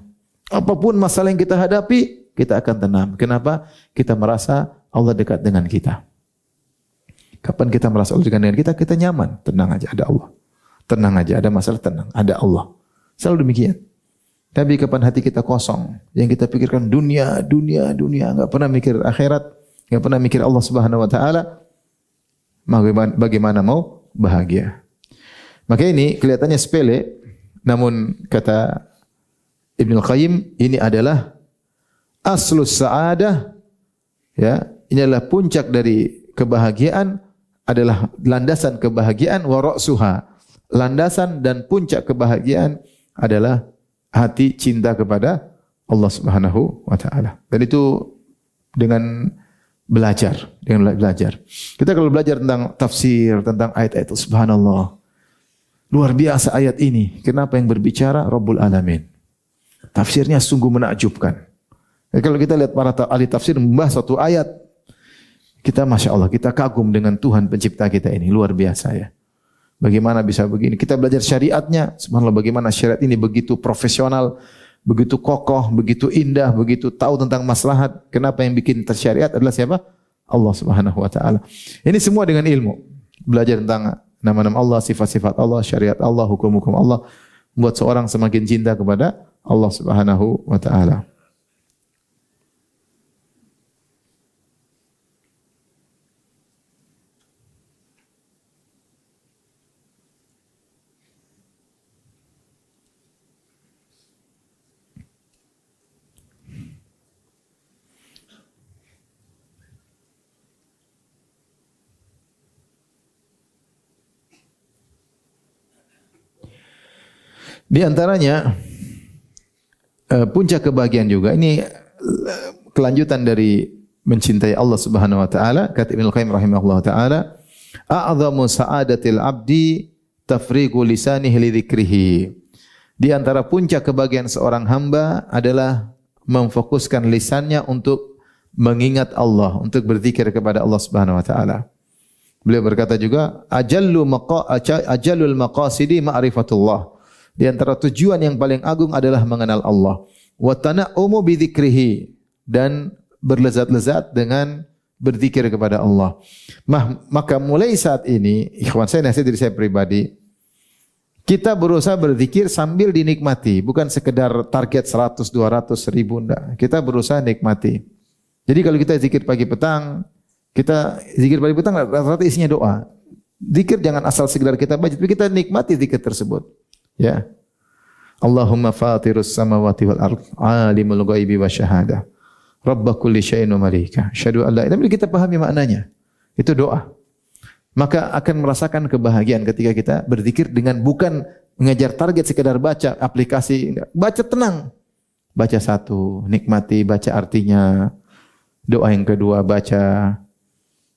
Apapun masalah yang kita hadapi, kita akan tenang. Kenapa? Kita merasa Allah dekat dengan kita. Kapan kita merasa Allah dekat dengan kita, kita nyaman. Tenang aja, ada Allah. Tenang aja, ada masalah, tenang, ada Allah. Selalu demikian. Tapi kapan hati kita kosong, yang kita pikirkan dunia, enggak pernah mikir akhirat, enggak pernah mikir Allah Subhanahu wa taala, bagaimana mau bahagia? Maka ini kelihatannya sepele, namun kata Ibnu Qayyim, ini adalah aslus sa'adah, ya, ini adalah puncak dari kebahagiaan, adalah landasan kebahagiaan, wa ra'suha, landasan dan puncak kebahagiaan adalah hati cinta kepada Allah Subhanahu wa taala. Dan itu dengan belajar. Kita kalau belajar tentang tafsir, tentang ayat-ayat, subhanallah. Luar biasa ayat ini. Kenapa yang berbicara Rabbul Alamin? Tafsirnya sungguh menakjubkan. Kalau kita lihat para ahli tafsir membahas satu ayat, kita Masya Allah, kita kagum dengan Tuhan pencipta kita ini. Luar biasa ya. Bagaimana bisa begini? Kita belajar syariatnya, subhanallah, bagaimana syariat ini begitu profesional, begitu kokoh, begitu indah, begitu tahu tentang maslahat. Kenapa yang bikin tersyariat adalah siapa? Allah Subhanahu wa taala. Ini semua dengan ilmu. Belajar tentang nama-nama Allah, sifat-sifat Allah, syariat Allah, hukum-hukum Allah, membuat seorang semakin cinta kepada Allah Subhanahu wa taala. Di antaranya puncak kebahagiaan juga. Ini kelanjutan dari mencintai Allah Subhanahu wa taala. Kata Ibnu Qayyim rahimahullah taala, "A'dhamu sa'adatil 'abdi tafriqu lisanihi li dzikrihi." Di antara puncak kebahagiaan seorang hamba adalah memfokuskan lisannya untuk mengingat Allah, untuk berzikir kepada Allah Subhanahu wa taala. Beliau berkata juga, "Ajallul maqasidi ma'rifatullah." Di antara tujuan yang paling agung adalah mengenal Allah. Wa tana'umu bi dzikrihi, dan berlezat-lezat dengan berzikir kepada Allah. Maka mulai saat ini, ikhwan saya, nasihat diri saya pribadi, kita berusaha berzikir sambil dinikmati, bukan sekedar target 100, 200, 1000, enggak. Kita berusaha nikmati. Jadi kalau kita zikir pagi petang, rata-rata isinya doa. Zikir jangan asal sekedar kita baca, tapi kita nikmati zikir tersebut. Ya. Allahumma fatirus samawati wal ardh, alimul ghaibi wasyahadah, rabb kulli syai'in wa malika, asyhadu an la ilaha illallah. Kita pahami maknanya. Itu doa. Maka akan merasakan kebahagiaan ketika kita berzikir dengan bukan mengejar target sekedar baca aplikasi, baca tenang. Baca satu, nikmati, baca artinya. Doa yang kedua baca.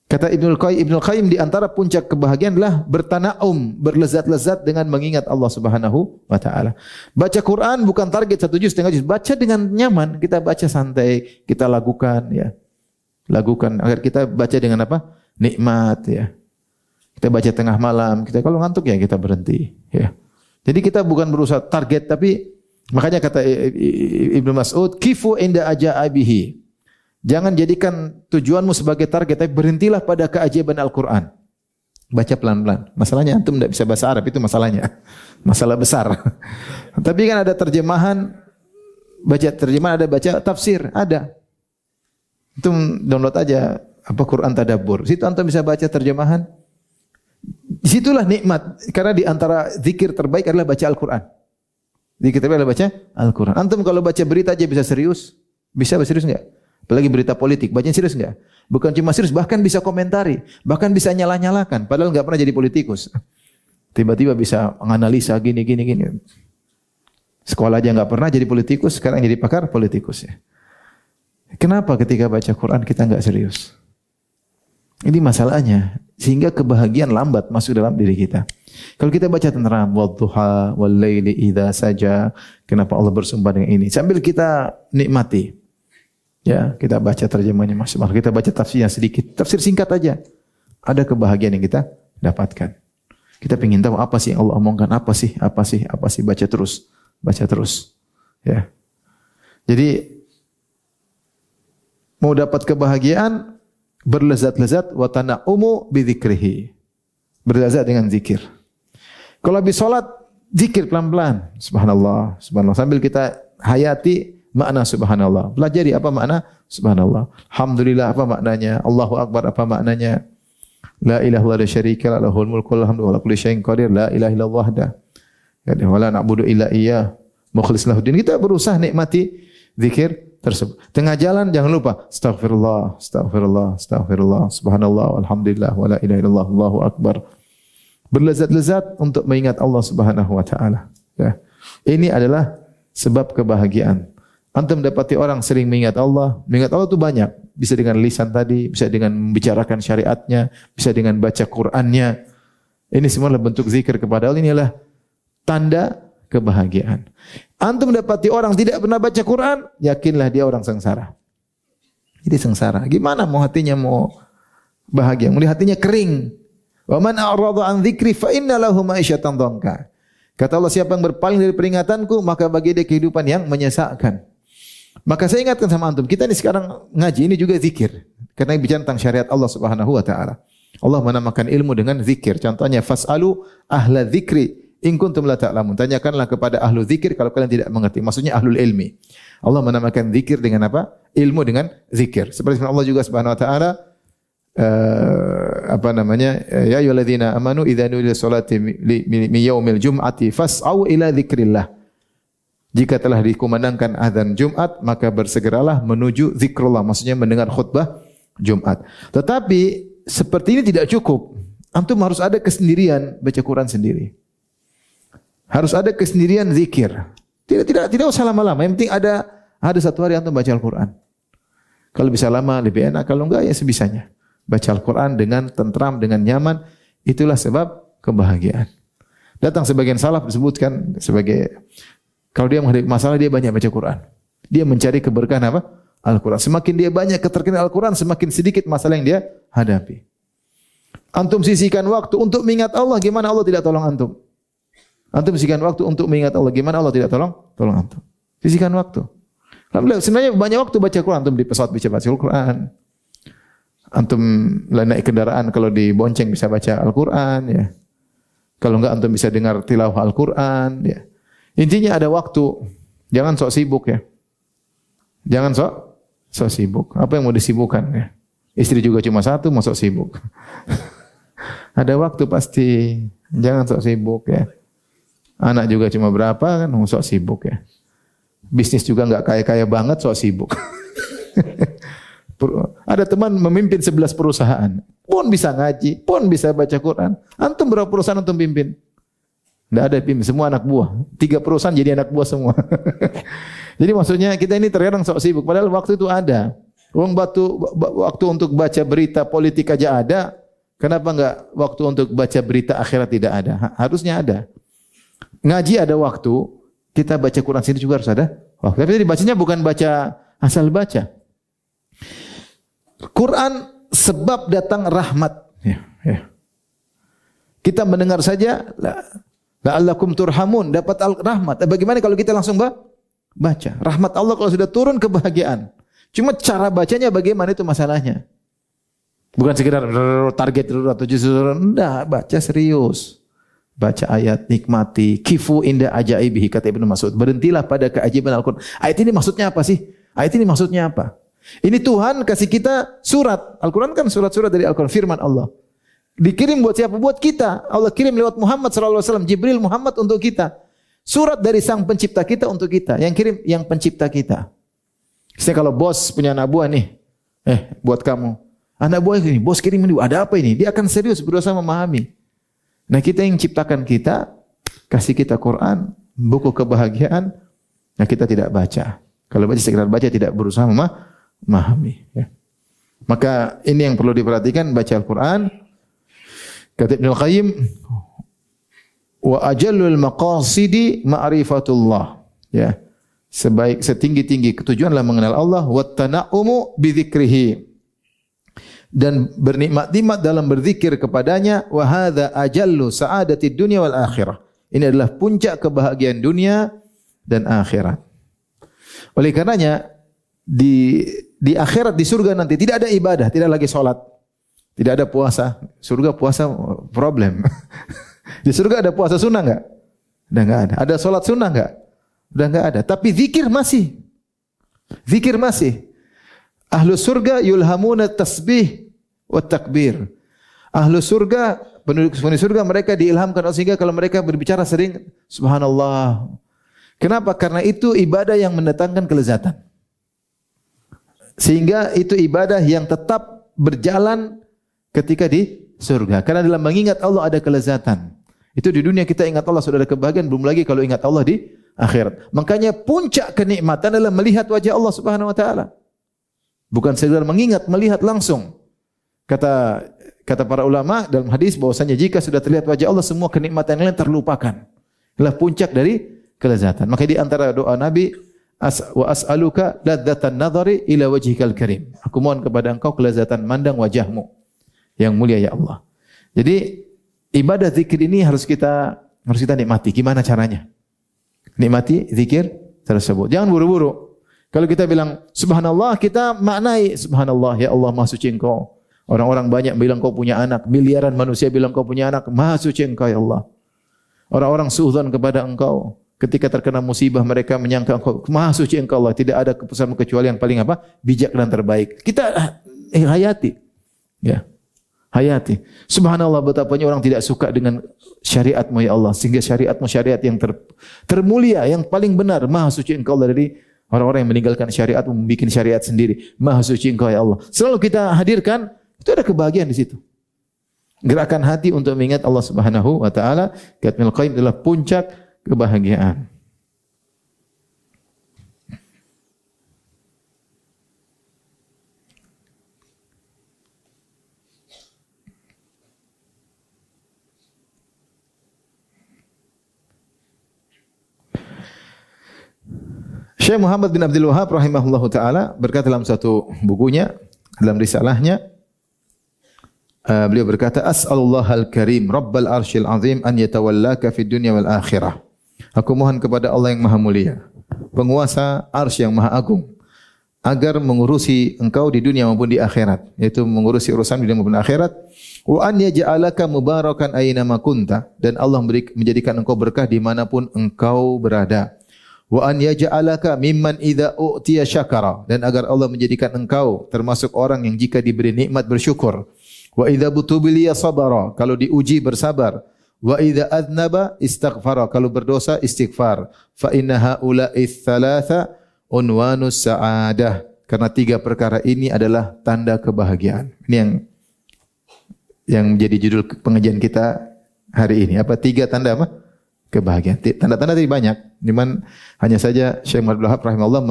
Kata Ibnu Qayyim, di antara puncak kebahagiaan adalah bertanaum, berlezat-lezat dengan mengingat Allah Subhanahu wa taala. Baca Quran bukan target 1 juz, setengah juz, baca dengan nyaman, kita baca santai, kita lakukan ya. Lakukan agar kita baca dengan apa? Nikmat ya. Kita baca tengah malam, kita kalau ngantuk ya kita berhenti ya. Jadi kita bukan berusaha target, tapi makanya kata Ibnu Mas'ud, kifu inda ajaibihi. Jangan jadikan tujuanmu sebagai target, tapi berhentilah pada keajaiban Al-Quran. Baca pelan-pelan. Masalahnya antum tidak bisa bahasa Arab, itu masalahnya. Masalah besar. Tapi kan ada terjemahan, baca terjemahan, ada baca tafsir, ada. Itu download aja apa Quran Tadabbur. Situ antum bisa baca terjemahan. Disitulah nikmat. Karena di antara zikir terbaik adalah baca Al-Quran. Zikir terbaik adalah baca Al-Quran. Antum kalau baca berita aja bisa serius. Bisa serius enggak? Apalagi berita politik. Bacanya serius enggak? Bukan cuma serius, bahkan bisa komentari. Bahkan bisa nyalah-nyalakan. Padahal enggak pernah jadi politikus. Tiba-tiba bisa menganalisa gini. Sekolah aja enggak pernah jadi politikus, sekarang jadi pakar politikus ya. Kenapa ketika baca Quran kita enggak serius? Ini masalahnya. Sehingga kebahagiaan lambat masuk dalam diri kita. Kalau kita baca tentram, wadduha wal laili idza saja, kenapa Allah bersumpah dengan ini? Sambil kita nikmati. Ya, kita baca terjemahnya maksimal. Kita baca tafsirnya sedikit. Tafsir singkat aja. Ada kebahagiaan yang kita dapatkan. Kita ingin tahu apa sih yang Allah omongkan, apa sih, baca terus. Ya. Jadi mau dapat kebahagiaan, berlezat-lezat wa tana'umu bi dzikrihi. Berlezat dengan zikir. Kalau habis salat, zikir pelan-pelan. Subhanallah, subhanallah. Sambil kita hayati makna subhanallah. Pelajari apa makna subhanallah. Alhamdulillah apa maknanya? Allahu akbar apa maknanya? La ilaha illallah la syarika la lahul mulku wal hamdu wa la kulli syai'in qadir. La ilaha illallah wahda. Wa la na'budu illa iyyah. Mukhlis lahuddin. Kita berusaha nikmati zikir tersebut. Tengah jalan jangan lupa astaghfirullah, subhanallah, alhamdulillah, wa la ilaha illallah, Allahu akbar. Berlezat-lezat untuk mengingat Allah Subhanahu wa taala. Ya. Ini adalah sebab kebahagiaan. Antum dapati orang sering mengingat Allah itu banyak. Bisa dengan lisan tadi, bisa dengan membicarakan syariatnya, bisa dengan baca Qur'annya. Ini semua adalah bentuk zikir kepada Allah. Ini adalah tanda kebahagiaan. Antum dapati orang tidak pernah baca Quran, yakinlah dia orang sengsara. Jadi sengsara. Gimana mau hatinya mau bahagia? Mau hatinya kering. Wa man a'rada an dzikri fa inna lahu ma'isyatan dhanka. Kata Allah, siapa yang berpaling dari peringatanku, maka bagi dia kehidupan yang menyesakkan. Maka saya ingatkan sama antum, kita ini sekarang ngaji ini juga zikir. Karena bicara tentang syariat Allah Subhanahu wa taala. Allah menamakan ilmu dengan zikir. Contohnya fas'alu ahla dzikri in kuntum la ta'lamun. Tanyakanlah kepada ahlu zikir kalau kalian tidak mengerti. Maksudnya ahlul ilmi. Allah menamakan zikir dengan apa? Ilmu dengan zikir. Seperti Allah juga Subhanahu wa taala ya ayyuhalladzina amanu idza nudiya sholati min yaumil jum'ati fas'au ila dzikrillah. Jika telah dikumandangkan azan Jumat, maka bersegeralah menuju zikrullah, maksudnya mendengar khutbah Jumat. Tetapi seperti ini tidak cukup. Antum harus ada kesendirian baca Quran sendiri. Harus ada kesendirian zikir. Tidak usah lama-lama. Yang penting ada satu hari antum baca Al-Quran. Kalau bisa lama lebih enak, kalau enggak ya sebisanya. Baca Al-Quran dengan tentram, dengan nyaman, itulah sebab kebahagiaan. Datang sebagian salaf disebutkan sebagai, kalau dia menghadapi masalah, dia banyak baca Quran. Dia mencari keberkahan apa? Al-Quran. Semakin dia banyak keterkenal Al-Quran, semakin sedikit masalah yang dia hadapi. Antum sisihkan waktu untuk mengingat Allah, gimana Allah tidak tolong antum? Antum sisihkan waktu untuk mengingat Allah, gimana Allah tidak tolong antum? Sisihkan waktu. Alhamdulillah, sebenarnya banyak waktu baca Quran. Antum di pesawat bisa baca Al-Quran. Antum naik kendaraan kalau dibonceng bisa baca Al-Quran. Ya. Kalau enggak antum bisa dengar tilawah Al-Quran. Ya. Intinya ada waktu. Jangan sok sibuk ya. Jangan sok sibuk. Apa yang mau disibukkan ya? Istri juga cuma satu, mau sok sibuk. Ada waktu pasti. Jangan sok sibuk ya. Anak juga cuma berapa kan, mau sok sibuk ya. Bisnis juga enggak kaya-kaya banget, sok sibuk. Ada teman memimpin 11 perusahaan. Pun bisa ngaji, pun bisa baca Quran. Antum berapa perusahaan antum pimpin? Tidak ada pimpin, semua anak buah. 3 perusahaan jadi anak buah semua. Jadi maksudnya kita ini terkadang sok sibuk. Padahal waktu itu ada. Waktu untuk baca berita politik aja ada. Kenapa enggak waktu untuk baca berita akhirat tidak ada? Harusnya ada. Ngaji ada waktu. Kita baca Quran sini juga harus ada waktu. Tapi dibacanya bukan baca asal baca. Quran sebab datang rahmat. Ya. Kita mendengar saja, la'allakum turhamun, dapat rahmat. Bagaimana kalau kita langsung baca? Rahmat Allah kalau sudah turun kebahagiaan. Cuma cara bacanya bagaimana itu masalahnya. Bukan sekedar target atau justru enggak, baca serius. baca ayat, nikmati, kifu inda ajaibihi, kata Ibnu Mas'ud. Berhentilah pada keajaiban Al-Quran. Ayat ini maksudnya apa sih? Ayat ini maksudnya apa? Ini Tuhan kasih kita surat. Al-Quran kan surat-surat dari Al-Quran, firman Allah. Dikirim buat siapa? Buat kita. Allah kirim lewat Muhammad SAW, Jibril Muhammad untuk kita. Surat dari sang pencipta kita untuk kita. Yang kirim yang pencipta kita. Misalnya kalau bos punya anak buah nih, buat kamu. Anak buah ini, bos kirim ini, ada apa ini? Dia akan serius berusaha memahami. Nah kita yang ciptakan kita, kasih kita Quran, buku kebahagiaan, nah kita tidak baca. Kalau baca sekedar baca, tidak berusaha memahami. Ya. Maka ini yang perlu diperhatikan, baca Al-Quran. Kata Ibnul Qayyim, wa ajallul maqasidi ma'rifatullah. Ya. Setinggi-tinggi ketujuanlah mengenal Allah, wa tana'umu bidzikrihi. Dan bernikmat-nikmat dalam berzikir kepadanya, wa hadza ajallu sa'adatid dunya wal akhirah. Ini adalah puncak kebahagiaan dunia dan akhirat. Oleh karenanya di akhirat, di surga nanti tidak ada ibadah, tidak lagi salat, tidak ada puasa. Surga puasa problem. Di surga ada puasa sunnah enggak? Udah enggak ada. Ada salat sunnah enggak? Udah enggak ada. Tapi zikir masih. Zikir masih. Ahlu surga yulhamuna tasbih wa takbir. Ahlu surga, penduduk surga, mereka diilhamkan sehingga kalau mereka berbicara sering subhanallah. Kenapa? Karena itu ibadah yang mendatangkan kelezatan. Sehingga itu ibadah yang tetap berjalan ketika di surga. Karena dalam mengingat Allah ada kelezatan. Itu di dunia kita ingat Allah sudah ada kebahagiaan, belum lagi kalau ingat Allah di akhirat. Makanya puncak kenikmatan adalah melihat wajah Allah Subhanahu wa taala. Bukan sekedar mengingat, melihat langsung. Kata para ulama dalam hadis bahwasanya jika sudah terlihat wajah Allah, semua kenikmatan yang lain terlupakan. Itulah puncak dari kelezatan. Maka di antara doa Nabi, wa as'aluka ladzatan nadhari ila wajhikal karim. Aku mohon kepada engkau kelezatan mandang wajahmu yang mulia ya Allah. Jadi ibadah zikir ini harus kita nikmati. Gimana caranya? Nikmati zikir tersebut. Jangan buru-buru. Kalau kita bilang subhanallah, kita maknai subhanallah ya Allah maha suci engkau. Orang-orang banyak bilang kau punya anak, miliaran manusia bilang kau punya anak, maha suci engkau ya Allah. Orang-orang suudzon kepada engkau, ketika terkena musibah mereka menyangka engkau maha suci engkau Allah, tidak ada keputusan kecuali yang paling bijak dan terbaik. Kita hayati. Ya. Hayati. Subhanallah betapanya orang tidak suka dengan syariatmu ya Allah, sehingga syariatmu syariat yang termulia, yang paling benar, maha suci engkau Allah dari orang-orang yang meninggalkan syariat membuat syariat sendiri. Maha suci engkau ya Allah. Selalu kita hadirkan, itu ada kebahagiaan di situ. Gerakan hati untuk mengingat Allah Subhanahu wa taala, kata Ibnu Qayyim, adalah puncak kebahagiaan. Syekh Muhammad bin Abdul Wahhab rahimahullahu taala berkata dalam satu bukunya, dalam risalahnya, beliau berkata, as'alullahal karim rabbal arsyil azim an yatawallaka fid dunya wal akhirah. Aku mohon kepada Allah yang maha mulia, penguasa arsy yang maha agung, agar mengurusi engkau di dunia maupun di akhirat, yaitu mengurusi urusan di dunia maupun akhirat. Wa an yaj'alaka mubarakan aina ma kunta, dan Allah menjadikan engkau berkah dimanapun engkau berada. Wa an yaj'alaka mimman idza u'tiya syakara, dan agar Allah menjadikan engkau termasuk orang yang jika diberi nikmat bersyukur. Wa idza butubiliya sabara, kalau diuji bersabar. Wa idza adnaba istaghfara, kalau berdosa istighfar. Fa inna haula'i tsalatsa unwanus sa'adah, karena tiga perkara ini adalah tanda kebahagiaan. Ini yang menjadi judul pengajian kita hari ini. Apa tiga tanda apa? Kebahagiaan. Tanda-tanda tadi banyak. Cuman hanya saja Syekh Muhammad Wahab rahimahullah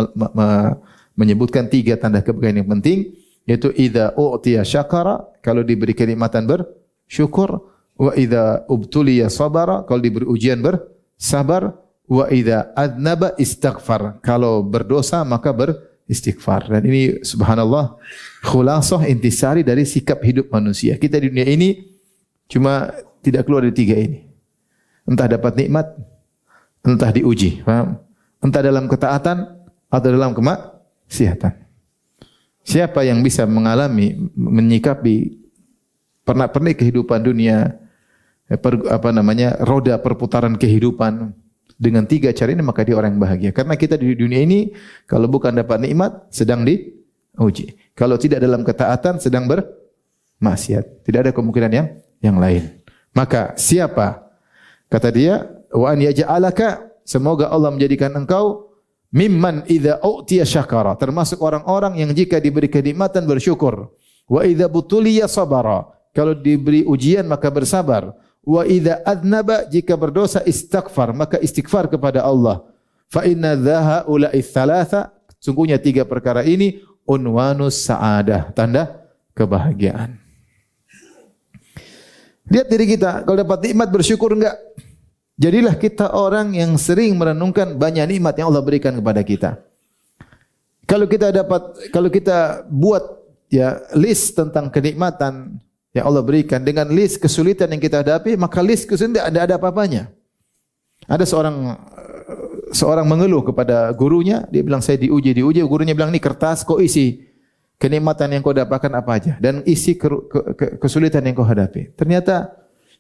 menyebutkan tiga tanda kebahagiaan yang penting, yaitu idza u'tiya syakara, kalau diberi kenikmatan bersyukur, wa idza ubtuliya sabara, kalau diberi ujian bersabar, wa idza adnaba istighfar, kalau berdosa maka beristighfar. Dan ini subhanallah khulasah intisari dari sikap hidup manusia. Kita di dunia ini cuma tidak keluar dari tiga ini. Entah dapat nikmat, entah diuji, paham? Entah dalam ketaatan atau dalam kemaksiatan. Siapa yang bisa mengalami, menyikapi pernak-pernik kehidupan dunia roda perputaran kehidupan dengan 3 cara ini, maka dia orang yang bahagia. Karena kita di dunia ini kalau bukan dapat nikmat sedang diuji. Kalau tidak dalam ketaatan sedang bermaksiat. Tidak ada kemungkinan yang lain. Maka siapa? Kata dia, wa an yaj'alaka, semoga Allah menjadikan engkau mimman idza u'tiya syakara, termasuk orang-orang yang jika diberi kenikmatan bersyukur. Wa idza butuliya sabara, kalau diberi ujian maka bersabar. Wa idza adnaba, jika berdosa istighfar, maka istighfar kepada Allah. Fa inna dhahaula'i thalatha, sungguhnya 3 perkara ini unwanus sa'adah, tanda kebahagiaan. Lihat diri kita, kalau dapat nikmat bersyukur enggak? Jadilah kita orang yang sering merenungkan banyak nikmat yang Allah berikan kepada kita. Kalau kita buat list tentang kenikmatan yang Allah berikan dengan list kesulitan yang kita hadapi, maka list kesulitan tidak ada apa-apanya. Ada seorang mengeluh kepada gurunya, dia bilang saya diuji, gurunya bilang ini kertas, kok isi kenikmatan yang kau dapatkan apa aja dan isi kesulitan yang kau hadapi. Ternyata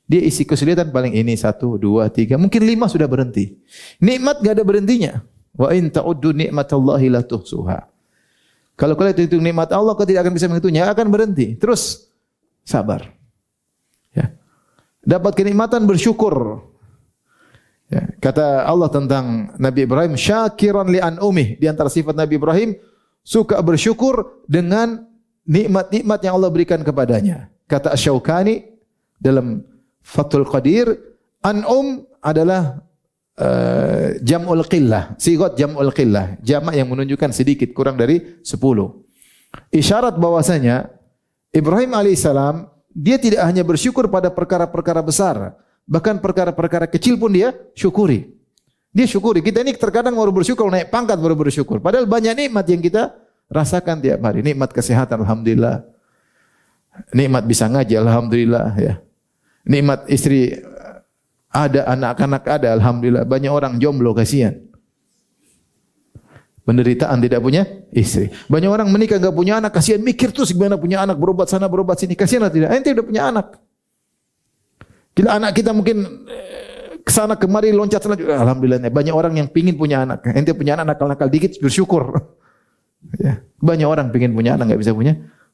dia isi kesulitan paling ini 1, 2, 3, mungkin 5 sudah berhenti. Nikmat enggak ada berhentinya. Wa in ta'uddu nikmatallahi la tuhsuha. Kalau kalian hitung nikmat Allah, kau tidak akan bisa menghitungnya, akan berhenti. Terus sabar. Ya. Dapat kenikmatan bersyukur. Ya. Kata Allah tentang Nabi Ibrahim, syakiran li an'umih. Di antara sifat Nabi Ibrahim, suka bersyukur dengan nikmat-nikmat yang Allah berikan kepadanya. Kata Asy-Syaukani dalam Fathul Qadir, an'um adalah jam'ul qillah, sigat jam'ul qillah, jamak yang menunjukkan sedikit, kurang dari 10. Isyarat bahwasanya Ibrahim alaihissalam dia tidak hanya bersyukur pada perkara-perkara besar, bahkan perkara-perkara kecil pun dia syukuri. Dia syukuri. Kita ini terkadang baru bersyukur naik pangkat baru bersyukur. Padahal banyak nikmat yang kita rasakan tiap hari. Nikmat kesehatan, alhamdulillah. Nikmat bisa ngaji, alhamdulillah. Ya. Nikmat istri ada, anak-anak ada, alhamdulillah. Banyak orang jomblo, kasihan. Penderitaan tidak punya istri. Banyak orang menikah enggak punya anak, kasihan, mikir terus gimana punya anak, berobat sana berobat sini, kasihan atau tidak? Ente udah punya anak. Kira anak kita mungkin ke sana kemari loncat sana, alhamdulillah. Banyak orang yang pingin punya anak. Ente punya anak nakal-nakal dikit bersyukur. Ya. Banyak orang pingin punya anak enggak bisa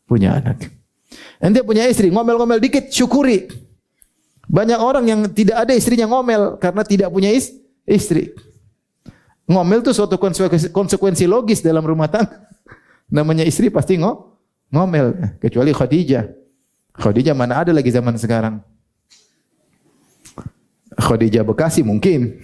punya anak. Ente punya istri ngomel-ngomel dikit syukuri. Banyak orang yang tidak ada istrinya ngomel karena tidak punya istri. Ngomel itu suatu konsekuensi logis dalam rumah tangga. Namanya istri pasti ngomel. Kecuali Khadijah. Khadijah mana ada lagi zaman sekarang. Khadijah Bekasi mungkin.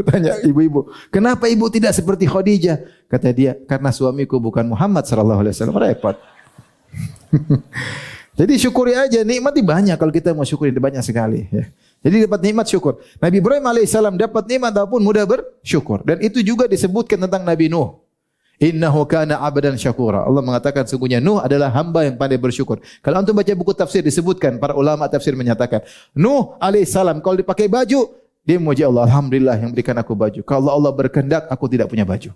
Tanya ibu-ibu, kenapa ibu tidak seperti Khadijah? Kata dia, karena suamiku bukan Muhammad sallallahu alaihi wasallam. Repot. Jadi syukuri aja, nikmat banyak kalau kita mau syukuri, banyak sekali. Ya. Jadi dapat nikmat syukur. Nabi Ibrahim alaihissalam dapat nikmat ataupun mudah bersyukur. Dan itu juga disebutkan tentang Nabi Nuh. Innahu kana abdan syakura. Allah mengatakan sungguhnya Nuh adalah hamba yang pandai bersyukur. Kalau antum baca buku tafsir disebutkan, para ulama tafsir menyatakan, Nuh alaihissalam kalau dipakai baju, dia memuji Allah, alhamdulillah yang berikan aku baju. Kalau Allah berkehendak, aku tidak punya baju.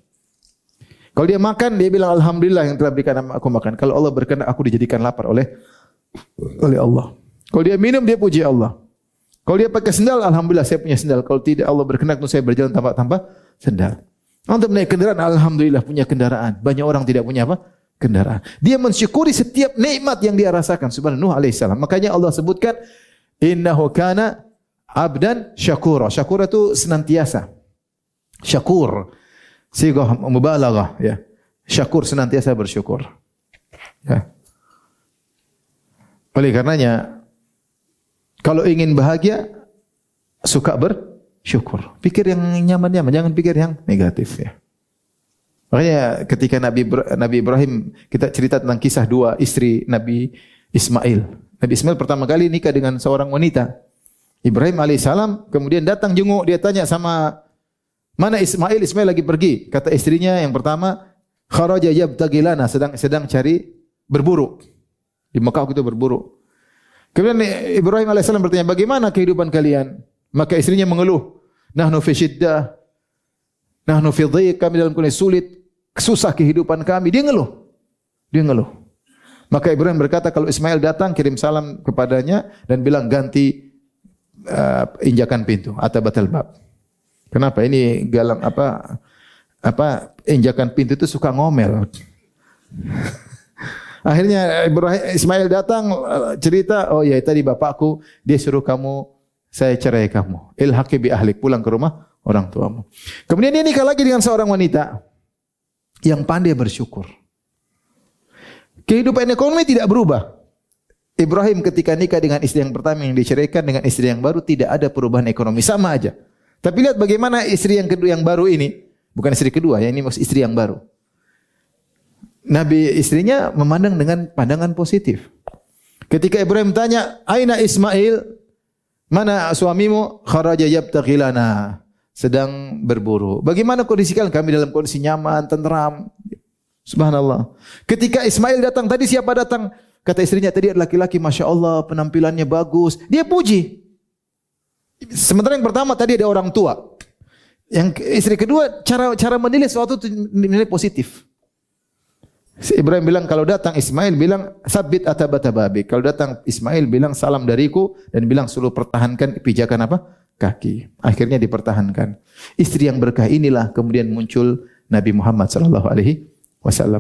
Kalau dia makan, dia bilang alhamdulillah yang telah berikan aku makan. Kalau Allah berkehendak, aku dijadikan lapar oleh Allah. Kalau dia minum, dia puji Allah. Kalau dia pakai sendal, alhamdulillah saya punya sendal. Kalau tidak, Allah berkehendak untuk saya berjalan tanpa sendal. Untuk naik kendaraan, alhamdulillah punya kendaraan. Banyak orang tidak punya apa? Kendaraan. Dia mensyukuri setiap nikmat yang dia rasakan. Subhanallah, Nuh alaihissalam. Makanya Allah sebutkan, innahu kana abdan syakura. Syakura itu senantiasa. Syakur. Sighah mubalaghah. Ya. Syakur, senantiasa bersyukur. Ya. Oleh karenanya, kalau ingin bahagia, suka bersyukur. Pikir yang nyaman-nyaman, jangan pikir yang negatif. Ya. Makanya ketika Nabi Ibrahim, kita cerita tentang kisah 2 istri Nabi Ismail. Nabi Ismail pertama kali nikah dengan seorang wanita. Ibrahim alaihissalam kemudian datang jenguk, dia tanya sama, mana Ismail? Ismail lagi pergi. Kata istrinya yang pertama, kharaja yabtaghi lana, sedang cari berburu. Di Mekah itu berburu. Kemudian Ibrahim alaihissalam bertanya, bagaimana kehidupan kalian? Maka istrinya mengeluh, nahnu fi syiddah, nahnu fi dhiq, kami dalam kondisi sulit, susah kehidupan kami. Dia ngeluh. Maka Ibrahim berkata, kalau Ismail datang kirim salam kepadanya dan bilang ganti injakan pintu atau batal bab. Kenapa ini galang injakan pintu itu suka ngomel. Akhirnya Ismail datang cerita, oh ya tadi bapakku dia suruh saya cerai kamu. Ilhaqi bi ahlik, pulang ke rumah orang tuamu. Kemudian dia nikah lagi dengan seorang wanita yang pandai bersyukur. Kehidupan ekonomi tidak berubah. Ibrahim ketika nikah dengan istri yang pertama yang diceraikan dengan istri yang baru tidak ada perubahan ekonomi, sama aja. Tapi lihat bagaimana istri yang kedua yang baru ini, bukan istri kedua ya, ini maksud istri yang baru. Nabi istrinya memandang dengan pandangan positif. Ketika Ibrahim tanya, "Aina Ismail? Mana suamimu?" "Kharaja yabtaghi lana." Sedang berburu. Bagaimana kondisi kalian? Kami dalam kondisi nyaman, tenteram. Subhanallah. Ketika Ismail datang, tadi siapa datang? Kata istrinya, tadi ada laki-laki, Masya Allah, penampilannya bagus. Dia puji. Sementara yang pertama tadi ada orang tua. Yang istri kedua, cara menilai sesuatu itu nilai positif. Ibrahim bilang, kalau datang Ismail bilang, sabit atabata babik. Kalau datang Ismail bilang, salam dariku. Dan bilang, suruh pertahankan pijakan apa? Kaki. Akhirnya dipertahankan. Istri yang berkah inilah kemudian muncul Nabi Muhammad SAW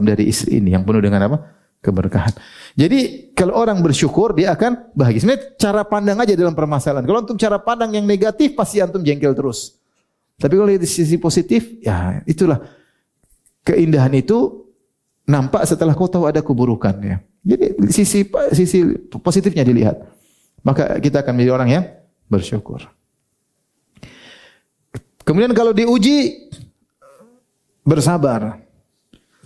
dari istri ini yang penuh dengan apa? Keberkahan. Jadi kalau orang bersyukur dia akan bahagia. Sebenarnya cara pandang aja dalam permasalahan. Kalau antum cara pandang yang negatif pasti antum jengkel terus. Tapi kalau dari sisi positif, ya itulah keindahan itu nampak setelah kau tahu ada keburukan ya. Jadi sisi positifnya dilihat. Maka kita akan menjadi orang yang bersyukur. Kemudian kalau diuji bersabar.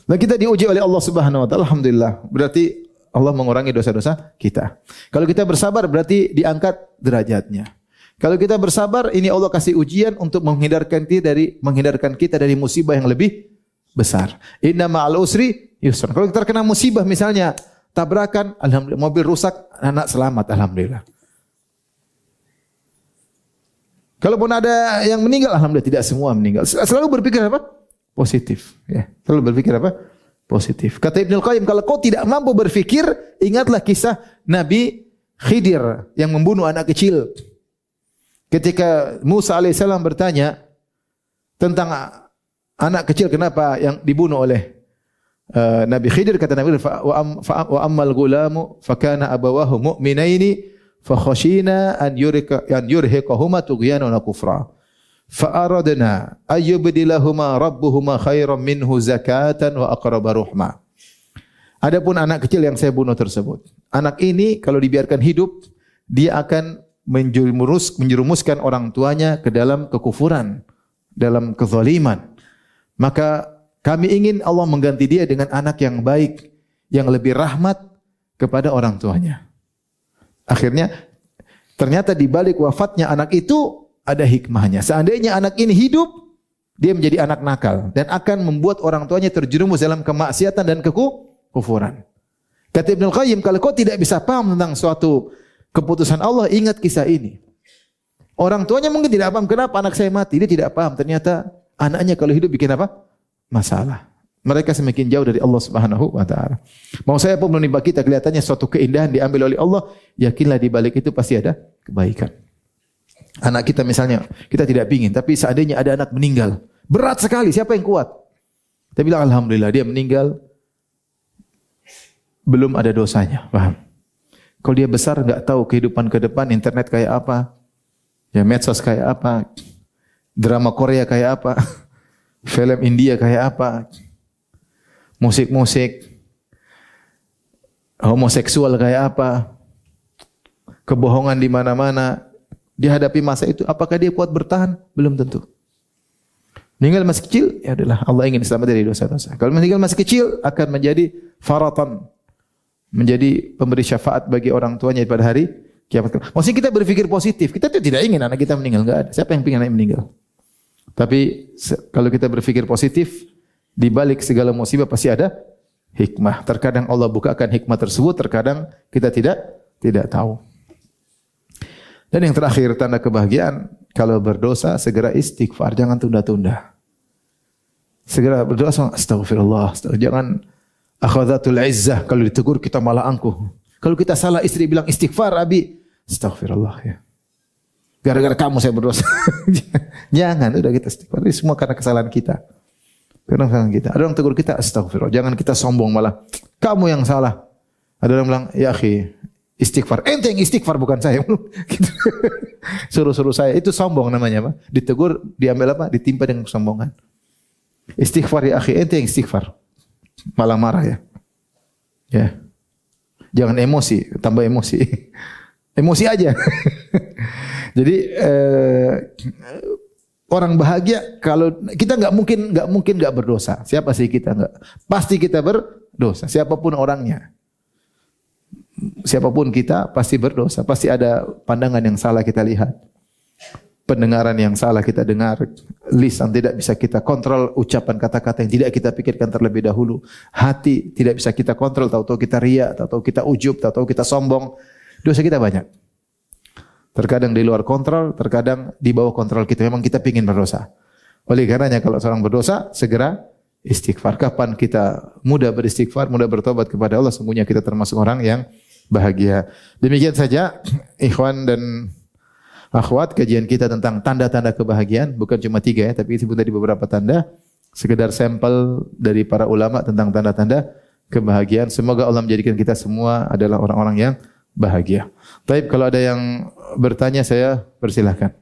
Nah kita diuji oleh Allah Subhanahu wa taala, alhamdulillah. Berarti Allah mengurangi dosa-dosa kita. Kalau kita bersabar berarti diangkat derajatnya. Kalau kita bersabar, ini Allah kasih ujian untuk menghindarkan kita dari musibah yang lebih besar. Inna ma'al usri yusra. Kalau kita terkena musibah misalnya tabrakan, alhamdulillah, mobil rusak, anak selamat, alhamdulillah. Kalaupun ada yang meninggal, alhamdulillah tidak semua meninggal. Selalu berpikir apa? Positif. Ya. Selalu berpikir apa? Positif. Kata Ibnul Qayyim, kalau kau tidak mampu berpikir, ingatlah kisah Nabi Khidir yang membunuh anak kecil. Ketika Musa alaihissalam bertanya tentang anak kecil kenapa yang dibunuh oleh Nabi Khidir, kata Nabi, wa ammal gulamu fakana abawahu mu'minaini fakhashina an yurhiqahuma tughyanan wa kufra. Fa'aradna ayyubdilahuma rabbuhuma khairan minhu zakatan wa aqraba ruhma. Adapun anak kecil yang saya bunuh tersebut, anak ini kalau dibiarkan hidup, dia akan menjerumuskan orang tuanya ke dalam kekufuran, dalam kezaliman. Maka kami ingin Allah mengganti dia dengan anak yang baik, yang lebih rahmat kepada orang tuanya. Akhirnya ternyata di balik wafatnya anak itu ada hikmahnya. Seandainya anak ini hidup, dia menjadi anak nakal dan akan membuat orang tuanya terjerumus dalam kemaksiatan dan kekufuran. Kata Ibnul Qayyim, kalau kau tidak bisa paham tentang suatu keputusan Allah, ingat kisah ini. Orang tuanya mungkin tidak paham kenapa anak saya mati, dia tidak paham. Ternyata anaknya kalau hidup bikin apa? Masalah. Mereka semakin jauh dari Allah Subhanahu wa taala. Mau saya pun menimba kita kelihatannya suatu keindahan diambil oleh Allah, yakinlah di balik itu pasti ada kebaikan. Anak kita misalnya, kita tidak pingin, tapi seandainya ada anak meninggal, berat sekali, siapa yang kuat? Kita bilang alhamdulillah dia meninggal, belum ada dosanya, paham? Kalau dia besar enggak tahu kehidupan ke depan, internet kayak apa, ya medsos kayak apa, drama Korea kayak apa, film India kayak apa, musik-musik, homoseksual kayak apa, kebohongan di mana-mana. Dihadapi masa itu, apakah dia kuat bertahan? Belum tentu. Meninggal masih kecil, ya adalah Allah ingin selamat dari dosa-dosa. Kalau meninggal masih kecil, akan menjadi faratan, menjadi pemberi syafaat bagi orang tuanya pada hari kiamat. Maksudnya kita berpikir positif. Kita tidak ingin anak kita meninggal, enggak ada. Siapa yang ingin anak meninggal? Tapi kalau kita berpikir positif, di balik segala musibah pasti ada hikmah. Terkadang Allah bukakan hikmah tersebut, terkadang kita tidak tahu. Dan yang terakhir tanda kebahagiaan, kalau berdosa segera istighfar, jangan tunda-tunda. Segera berdosa, astagfirullah, jangan Akhadhatul izzah, kalau ditegur kita malah angkuh. Kalau kita salah istri bilang istighfar Abi, astagfirullah ya. Gara-gara kamu saya berdosa. Jangan, udah kita istighfar. Ini semua karena kesalahan kita. Karena kesalahan kita. Ada orang tegur kita astagfirullah. Jangan kita sombong malah. Kamu yang salah. Ada orang bilang, ya akhi, istighfar. Ente yang istighfar bukan saya. Gitu. Suruh-suruh saya. Itu sombong namanya, Pak. Ditegur, diambil apa? Ditimpa dengan kesombongan. Istighfar ya akhi, ente yang istighfar. Malah marah ya. Ya. Jangan emosi, tambah emosi. Emosi aja. Jadi orang bahagia kalau kita nggak mungkin nggak berdosa. Siapa sih kita nggak? Pasti kita berdosa. Siapapun orangnya. Siapapun kita pasti berdosa. Pasti ada pandangan yang salah kita lihat. Pendengaran yang salah kita dengar, lisan tidak bisa kita kontrol, ucapan kata-kata yang tidak kita pikirkan terlebih dahulu, hati tidak bisa kita kontrol, tahu-tahu kita riya, tahu-tahu kita ujub, tahu-tahu kita sombong, dosa kita banyak. Terkadang di luar kontrol, terkadang di bawah kontrol kita. Memang kita ingin berdosa. Oleh karenanya kalau seorang berdosa, segera istighfar. Kapan kita mudah beristighfar, mudah bertobat kepada Allah, sungguhnya kita termasuk orang yang bahagia. Demikian saja, ikhwan dan akhwat, kajian kita tentang tanda-tanda kebahagiaan. Bukan cuma 3 ya, tapi disebut tadi beberapa tanda. Sekedar sampel dari para ulama tentang tanda-tanda kebahagiaan. Semoga Allah menjadikan kita semua adalah orang-orang yang bahagia. Baik, kalau ada yang bertanya saya persilahkan.